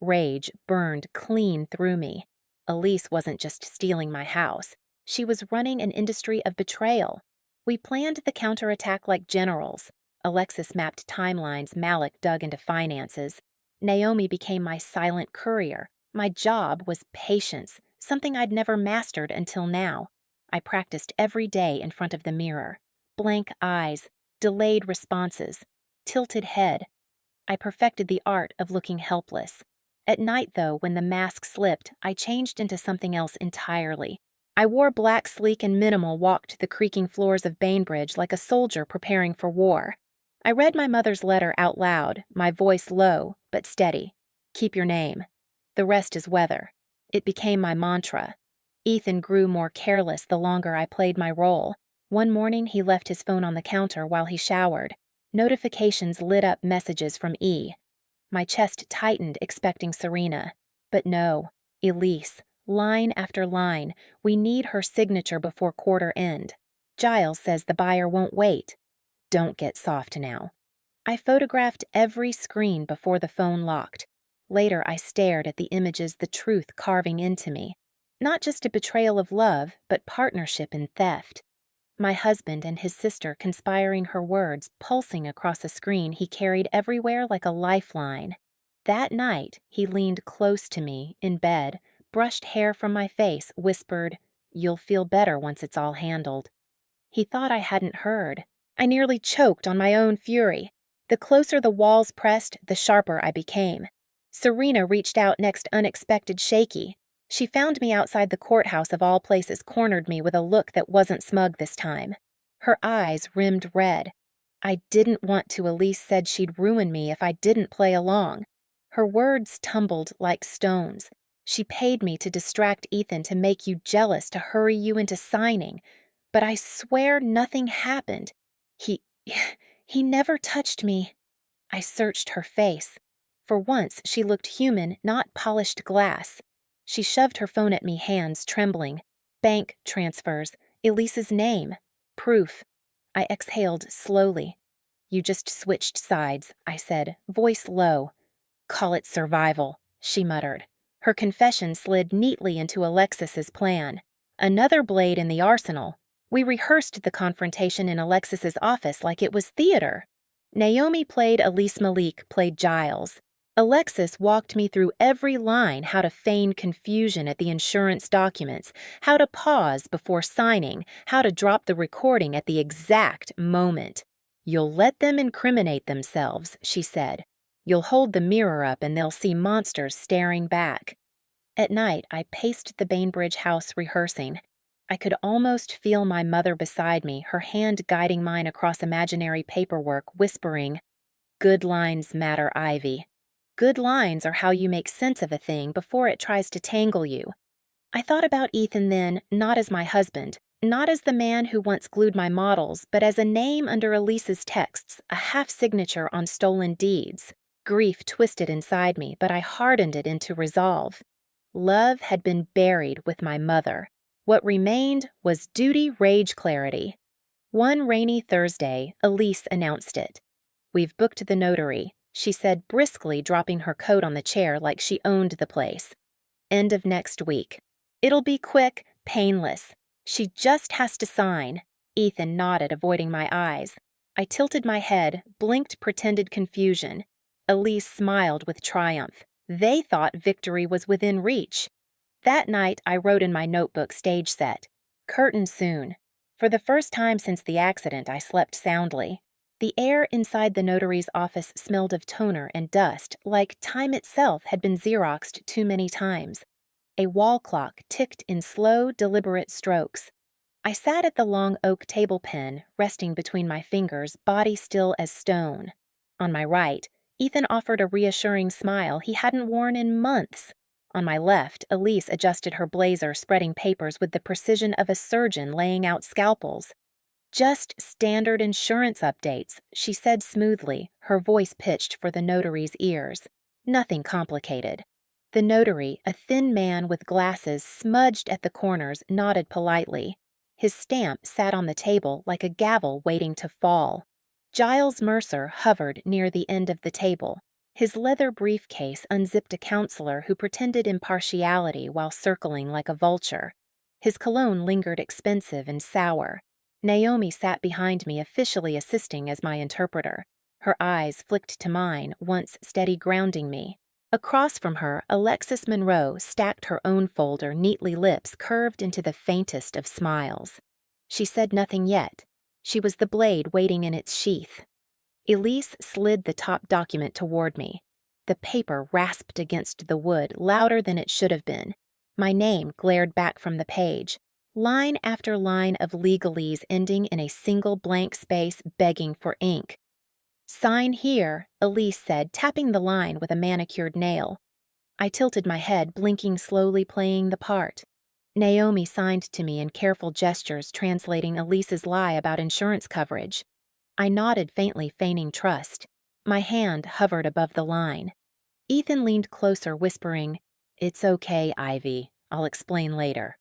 Rage burned clean through me. Elise wasn't just stealing my house. She was running an industry of betrayal. We planned the counterattack like generals. Alexis mapped timelines, Malik dug into finances. Naomi became my silent courier. My job was patience, something I'd never mastered until now. I practiced every day in front of the mirror. Blank eyes, delayed responses, tilted head. I perfected the art of looking helpless. At night, though, when the mask slipped, I changed into something else entirely. I wore black, sleek, and minimal, walked the creaking floors of Bainbridge like a soldier preparing for war. I read my mother's letter out loud, my voice low but steady. Keep your name. The rest is weather. It became my mantra. Ethan grew more careless the longer I played my role. One morning, he left his phone on the counter while he showered. Notifications lit up messages from E. My chest tightened, expecting Serena. But no, Elise. Line after line. We need her signature before quarter end. Giles says the buyer won't wait. Don't get soft now. I photographed every screen before the phone locked. Later, I stared at the images, the truth carving into me. Not just a betrayal of love, but partnership in theft. My husband and his sister conspiring her words, pulsing across a screen he carried everywhere like a lifeline. That night, he leaned close to me, in bed, brushed hair from my face, whispered, "You'll feel better once it's all handled." He thought I hadn't heard. I nearly choked on my own fury. The closer the walls pressed, the sharper I became. Serena reached out next, unexpected, shaky. She found me outside the courthouse of all places, cornered me with a look that wasn't smug this time. Her eyes rimmed red. I didn't want to. Elise said she'd ruin me if I didn't play along. Her words tumbled like stones. She paid me to distract Ethan, to make you jealous, to hurry you into signing. But I swear nothing happened. He he never touched me. I searched her face. For once, she looked human, not polished glass. She shoved her phone at me, hands trembling. Bank transfers, Elise's name, proof. I exhaled slowly. "You just switched sides," I said, voice low. "Call it survival," she muttered. Her confession slid neatly into Alexis's plan. Another blade in the arsenal. We rehearsed the confrontation in Alexis's office like it was theater. Naomi played Elise, Malik played Giles. Alexis walked me through every line, how to feign confusion at the insurance documents, how to pause before signing, how to drop the recording at the exact moment. "You'll let them incriminate themselves," she said. "You'll hold the mirror up and they'll see monsters staring back." At night, I paced the Bainbridge house rehearsing. I could almost feel my mother beside me, her hand guiding mine across imaginary paperwork, whispering, "Good lines matter, Ivy. Good lines are how you make sense of a thing before it tries to tangle you." I thought about Ethan then, not as my husband, not as the man who once glued my models, but as a name under Elise's texts, a half-signature on stolen deeds. Grief twisted inside me, but I hardened it into resolve. Love had been buried with my mother. What remained was duty, rage, clarity. One rainy Thursday, Elise announced it. "We've booked the notary," she said briskly, dropping her coat on the chair like she owned the place. "End of next week. It'll be quick, painless. She just has to sign." Ethan nodded, avoiding my eyes. I tilted my head, blinked pretended confusion. Elise smiled with triumph. They thought victory was within reach. That night, I wrote in my notebook, stage set. Curtain soon. For the first time since the accident, I slept soundly. The air inside the notary's office smelled of toner and dust, like time itself had been Xeroxed too many times. A wall clock ticked in slow, deliberate strokes. I sat at the long oak table pen, resting between my fingers, body still as stone. On my right, Ethan offered a reassuring smile he hadn't worn in months. On my left, Elise adjusted her blazer, spreading papers with the precision of a surgeon laying out scalpels. "Just standard insurance updates," she said smoothly, her voice pitched for the notary's ears. "Nothing complicated." The notary, a thin man with glasses smudged at the corners, nodded politely. His stamp sat on the table like a gavel waiting to fall. Giles Mercer hovered near the end of the table. His leather briefcase unzipped a counselor who pretended impartiality while circling like a vulture. His cologne lingered expensive and sour. Naomi sat behind me, officially assisting as my interpreter. Her eyes flicked to mine, once steady grounding me. Across from her, Alexis Monroe stacked her own folder, neatly, lips curved into the faintest of smiles. She said nothing yet. She was the blade waiting in its sheath. Elise slid the top document toward me. The paper rasped against the wood, louder than it should have been. My name glared back from the page. Line after line of legalese ending in a single blank space, begging for ink. "Sign here," Elise said, tapping the line with a manicured nail. I tilted my head, blinking slowly, playing the part. Naomi signed to me in careful gestures, translating Elise's lie about insurance coverage. I nodded faintly, feigning trust. My hand hovered above the line. Ethan leaned closer, whispering, "It's okay, Ivy. I'll explain later."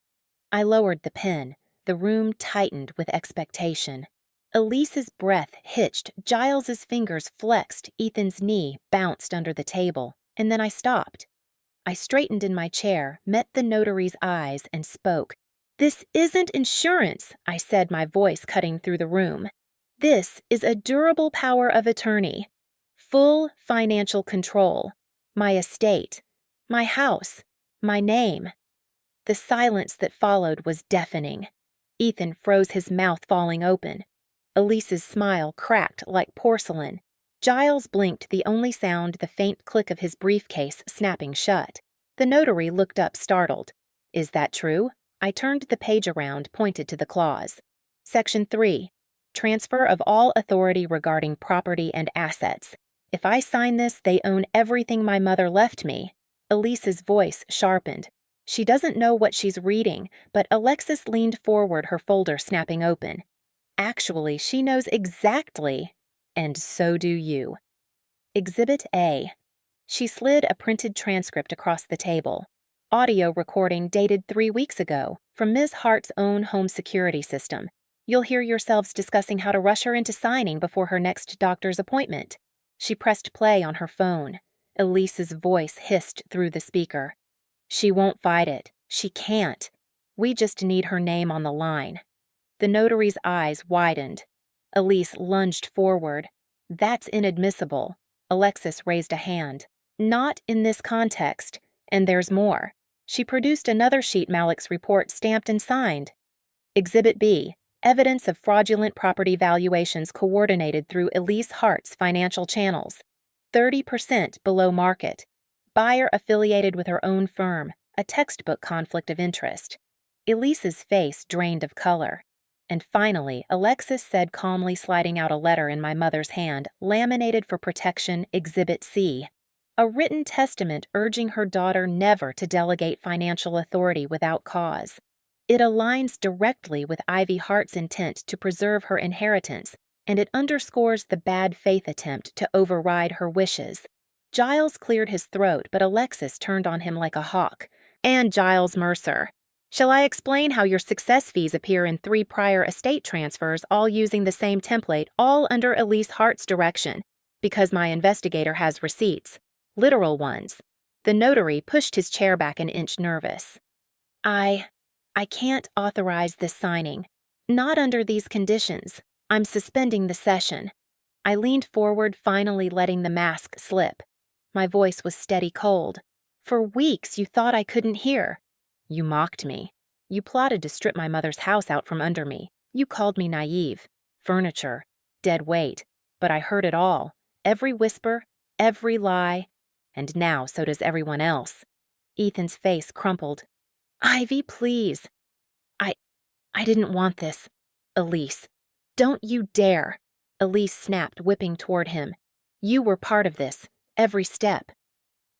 I lowered the pen. The room tightened with expectation. Elise's breath hitched, Giles's fingers flexed, Ethan's knee bounced under the table, and then I stopped. I straightened in my chair, met the notary's eyes, and spoke. "This isn't insurance," I said, my voice cutting through the room. "This is a durable power of attorney. Full financial control. My estate. My house. My name." The silence that followed was deafening. Ethan froze, his mouth falling open. Elise's smile cracked like porcelain. Giles blinked, the only sound the faint click of his briefcase snapping shut. The notary looked up, startled. "Is that true?" I turned the page around, pointed to the clause. Section 3. Transfer of all authority regarding property and assets. If I sign this, they own everything my mother left me. Elise's voice sharpened. She doesn't know what she's reading, but Alexis leaned forward, her folder snapping open. Actually, she knows exactly, and so do you. Exhibit A. She slid a printed transcript across the table. Audio recording dated 3 weeks ago, from Ms. Hart's own home security system. You'll hear yourselves discussing how to rush her into signing before her next doctor's appointment. She pressed play on her phone. Elise's voice hissed through the speaker. "She won't fight it. She can't. We just need her name on the line." The notary's eyes widened. Elise lunged forward. "That's inadmissible." Alexis raised a hand. "Not in this context. And there's more." She produced another sheet, Malik's report stamped and signed. Exhibit B. Evidence of fraudulent property valuations coordinated through Elise Hart's financial channels. 30% below market. Buyer affiliated with her own firm. A textbook conflict of interest. Elise's face drained of color. And finally, Alexis said calmly, sliding out a letter in my mother's hand, laminated for protection, Exhibit C. A written testament urging her daughter never to delegate financial authority without cause. It aligns directly with Ivy Hart's intent to preserve her inheritance, and it underscores the bad faith attempt to override her wishes. Giles cleared his throat, but Alexis turned on him like a hawk. "And Giles Mercer. Shall I explain how your success fees appear in 3 prior estate transfers, all using the same template, all under Elise Hart's direction, because my investigator has receipts. Literal ones." The notary pushed his chair back an inch, nervous. I can't authorize this signing. Not under these conditions. I'm suspending the session." I leaned forward, finally letting the mask slip. My voice was steady cold. "For weeks you thought I couldn't hear. You mocked me. You plotted to strip my mother's house out from under me. You called me naive. Furniture. Dead weight. But I heard it all. Every whisper. Every lie. And now so does everyone else." Ethan's face crumpled. "Ivy, please. I didn't want this. Elise. Don't you dare." Elise snapped, whipping toward him. "You were part of this. Every step."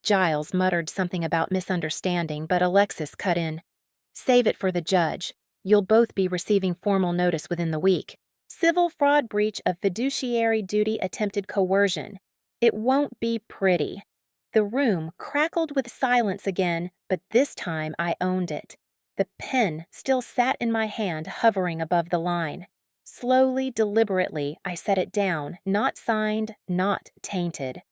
Giles muttered something about misunderstanding, but Alexis cut in. "Save it for the judge. You'll both be receiving formal notice within the week. Civil fraud, breach of fiduciary duty, attempted coercion. It won't be pretty." The room crackled with silence again, but this time I owned it. The pen still sat in my hand, hovering above the line. Slowly, deliberately, I set it down, not signed, not tainted.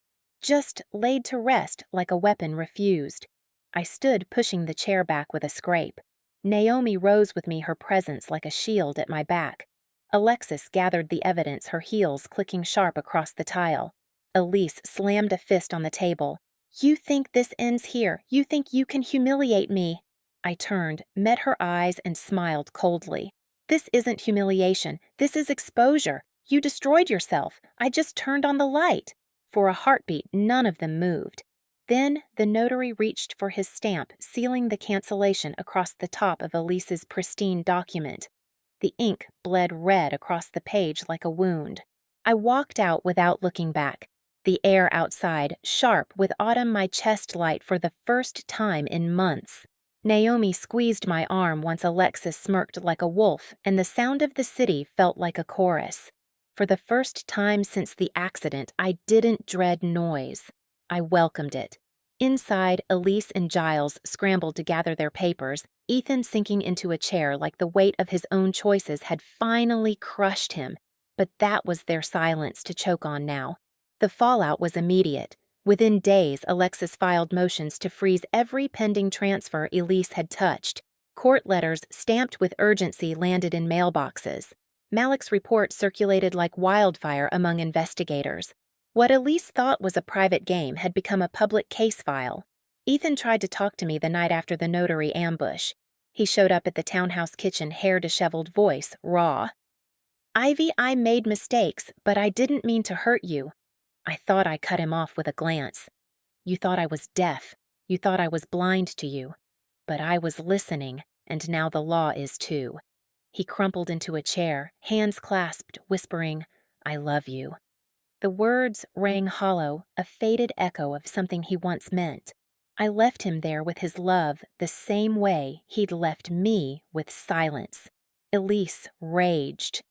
Just laid to rest like a weapon refused. I stood, pushing the chair back with a scrape. Naomi rose with me, her presence like a shield at my back. Alexis gathered the evidence, her heels clicking sharp across the tile. Elise slammed a fist on the table. "You think this ends here? You think you can humiliate me?" I turned, met her eyes, and smiled coldly. "This isn't humiliation. This is exposure. You destroyed yourself. I just turned on the light." For a heartbeat, none of them moved. Then the notary reached for his stamp, sealing the cancellation across the top of Elise's pristine document. The ink bled red across the page like a wound. I walked out without looking back. The air outside, sharp with autumn, my chest light for the first time in months. Naomi squeezed my arm once Alexis smirked like a wolf, and the sound of the city felt like a chorus. For the first time since the accident, I didn't dread noise. I welcomed it. Inside, Elise and Giles scrambled to gather their papers, Ethan sinking into a chair like the weight of his own choices had finally crushed him. But that was their silence to choke on now. The fallout was immediate. Within days, Alexis filed motions to freeze every pending transfer Elise had touched. Court letters stamped with urgency landed in mailboxes. Malik's report circulated like wildfire among investigators. What Elise thought was a private game had become a public case file. Ethan tried to talk to me the night after the notary ambush. He showed up at the townhouse kitchen, hair disheveled, voice raw. "Ivy, I made mistakes, but I didn't mean to hurt you." I thought I cut him off with a glance. "You thought I was deaf. You thought I was blind to you. But I was listening, and now the law is too." He crumpled into a chair, hands clasped, whispering, "I love you." The words rang hollow, a faded echo of something he once meant. I left him there with his love the same way he'd left me with silence. Elise raged.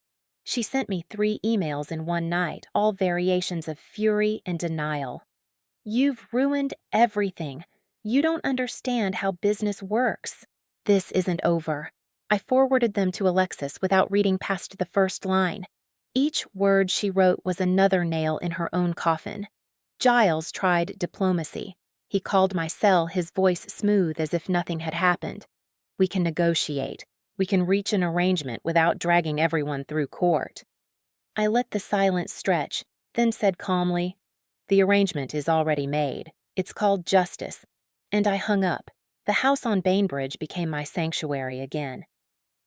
She sent me 3 emails in one night, all variations of fury and denial. "You've ruined everything. You don't understand how business works." "This isn't over." I forwarded them to Alexis without reading past the first line. Each word she wrote was another nail in her own coffin. Giles tried diplomacy. He called my cell, his voice smooth as if nothing had happened. "We can negotiate. We can reach an arrangement without dragging everyone through court." I let the silence stretch, then said calmly, "The arrangement is already made. It's called justice." And I hung up. The house on Bainbridge became my sanctuary again.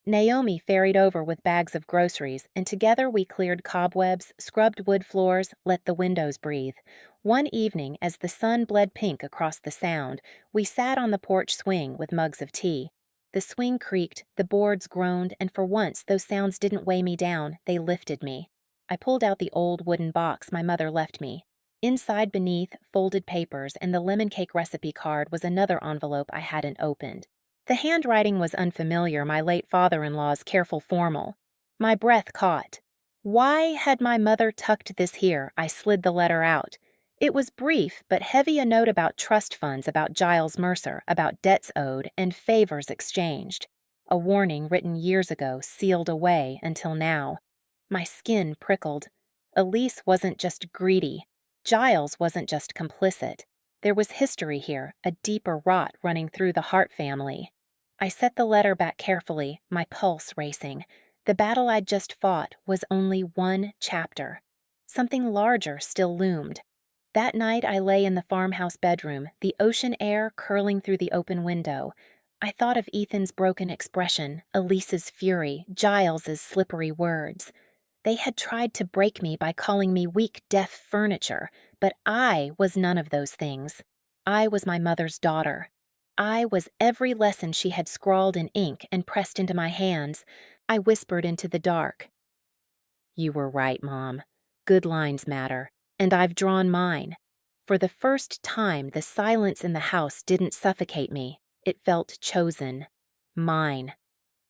Naomi ferried over with bags of groceries, and together we cleared cobwebs, scrubbed wood floors, let the windows breathe. One evening, as the sun bled pink across the Sound, we sat on the porch swing with mugs of tea. The swing creaked, the boards groaned, and for once those sounds didn't weigh me down, they lifted me. I pulled out the old wooden box my mother left me. Inside, beneath, folded papers and the lemon cake recipe card was another envelope I hadn't opened. The handwriting was unfamiliar, my late father-in-law's careful formal. My breath caught. Why had my mother tucked this here? I slid the letter out. It was brief, but heavy, a note about trust funds, about Giles Mercer, about debts owed, and favors exchanged. A warning written years ago, sealed away until now. My skin prickled. Elise wasn't just greedy. Giles wasn't just complicit. There was history here, a deeper rot running through the Hart family. I set the letter back carefully, my pulse racing. The battle I'd just fought was only one chapter. Something larger still loomed. That night I lay in the farmhouse bedroom, the ocean air curling through the open window. I thought of Ethan's broken expression, Elise's fury, Giles's slippery words. They had tried to break me by calling me weak, deaf furniture, but I was none of those things. I was my mother's daughter. I was every lesson she had scrawled in ink and pressed into my hands. I whispered into the dark. "You were right, Mom. Good lines matter, and I've drawn mine." For the first time, the silence in the house didn't suffocate me. It felt chosen. Mine.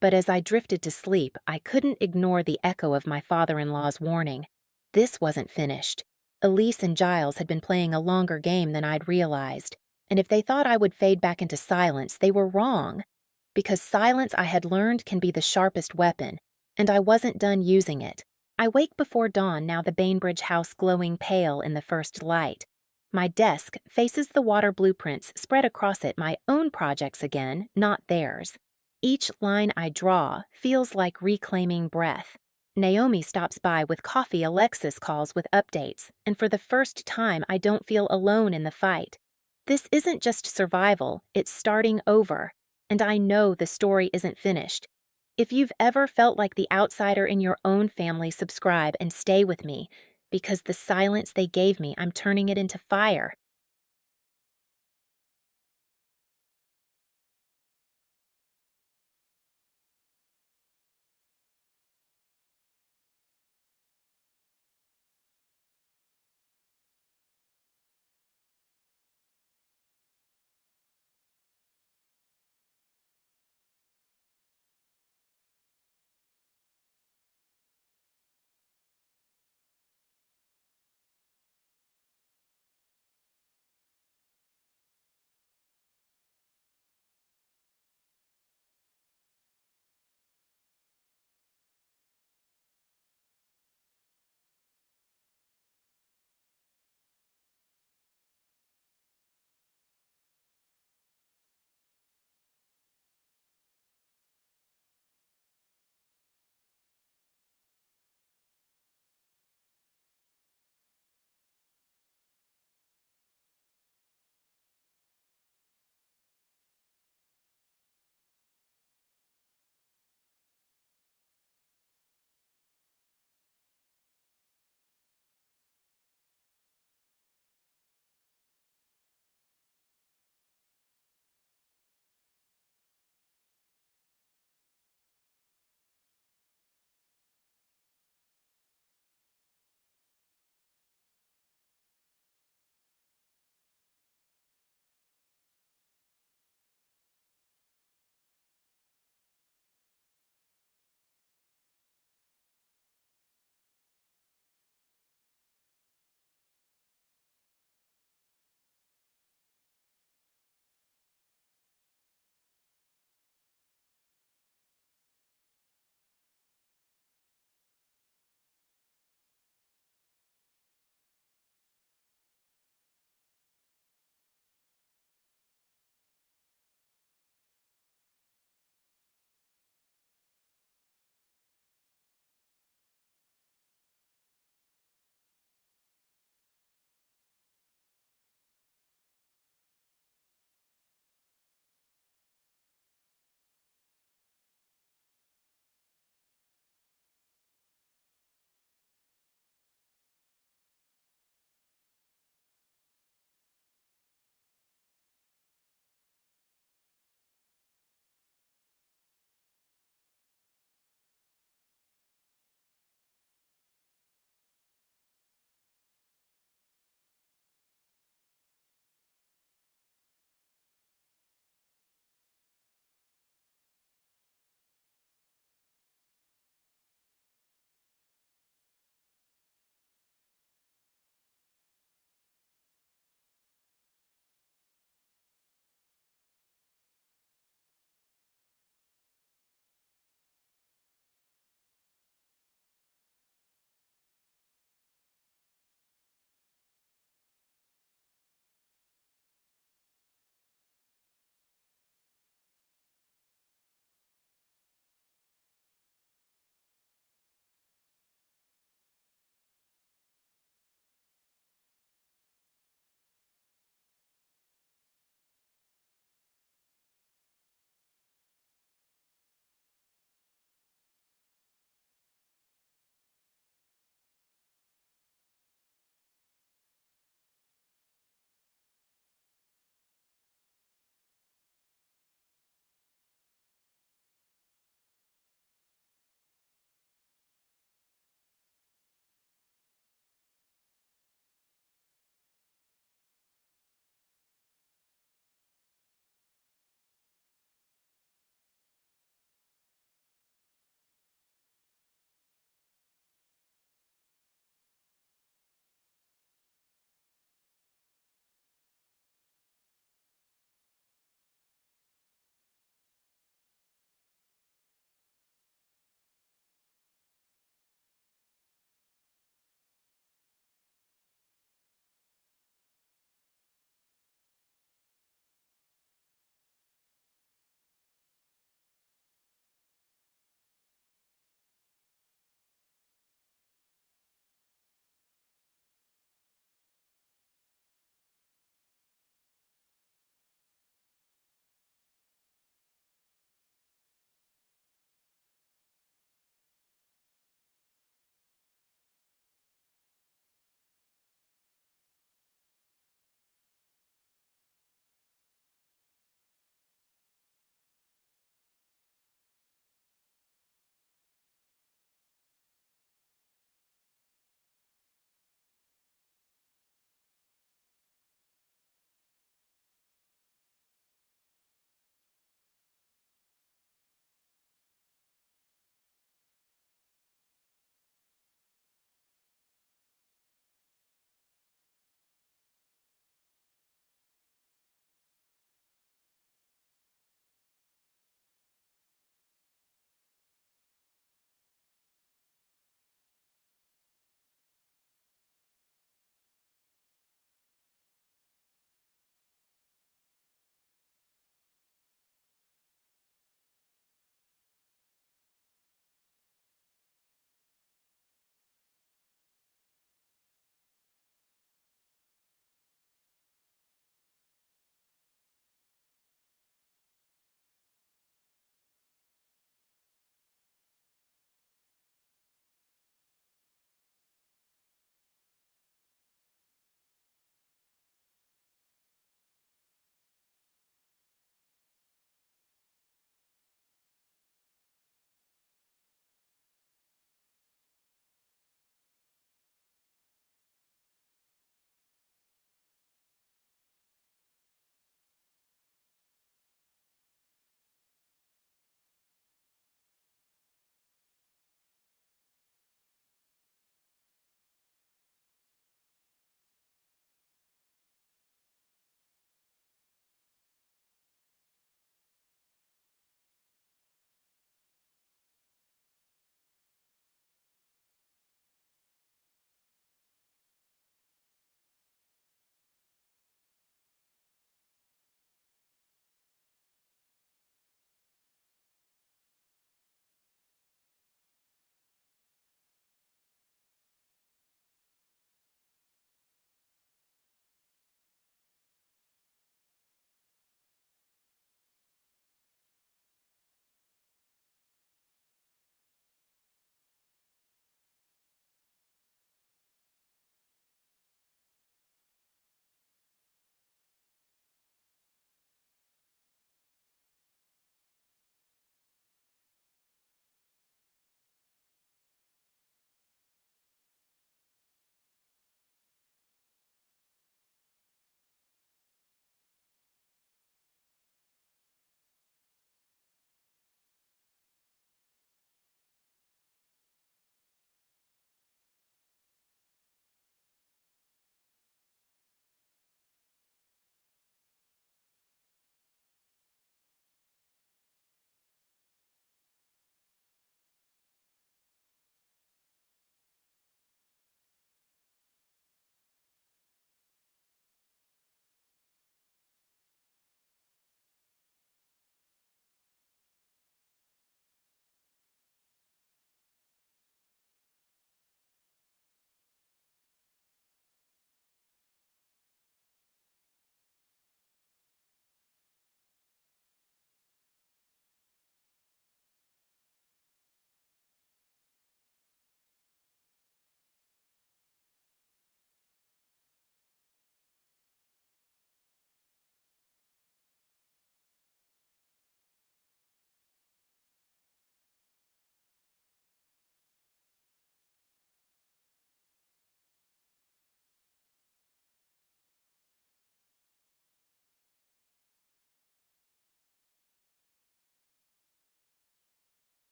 But as I drifted to sleep, I couldn't ignore the echo of my father-in-law's warning. This wasn't finished. Elise and Giles had been playing a longer game than I'd realized, and if they thought I would fade back into silence, they were wrong. Because silence, I had learned, can be the sharpest weapon, and I wasn't done using it. I wake before dawn, now the Bainbridge house glowing pale in the first light. My desk faces the water blueprints, spread across it my own projects again, not theirs. Each line I draw feels like reclaiming breath. Naomi stops by with coffee, Alexis calls with updates, and for the first time I don't feel alone in the fight. This isn't just survival, it's starting over, and I know the story isn't finished. If you've ever felt like the outsider in your own family, subscribe and stay with me, because the silence they gave me, I'm turning it into fire.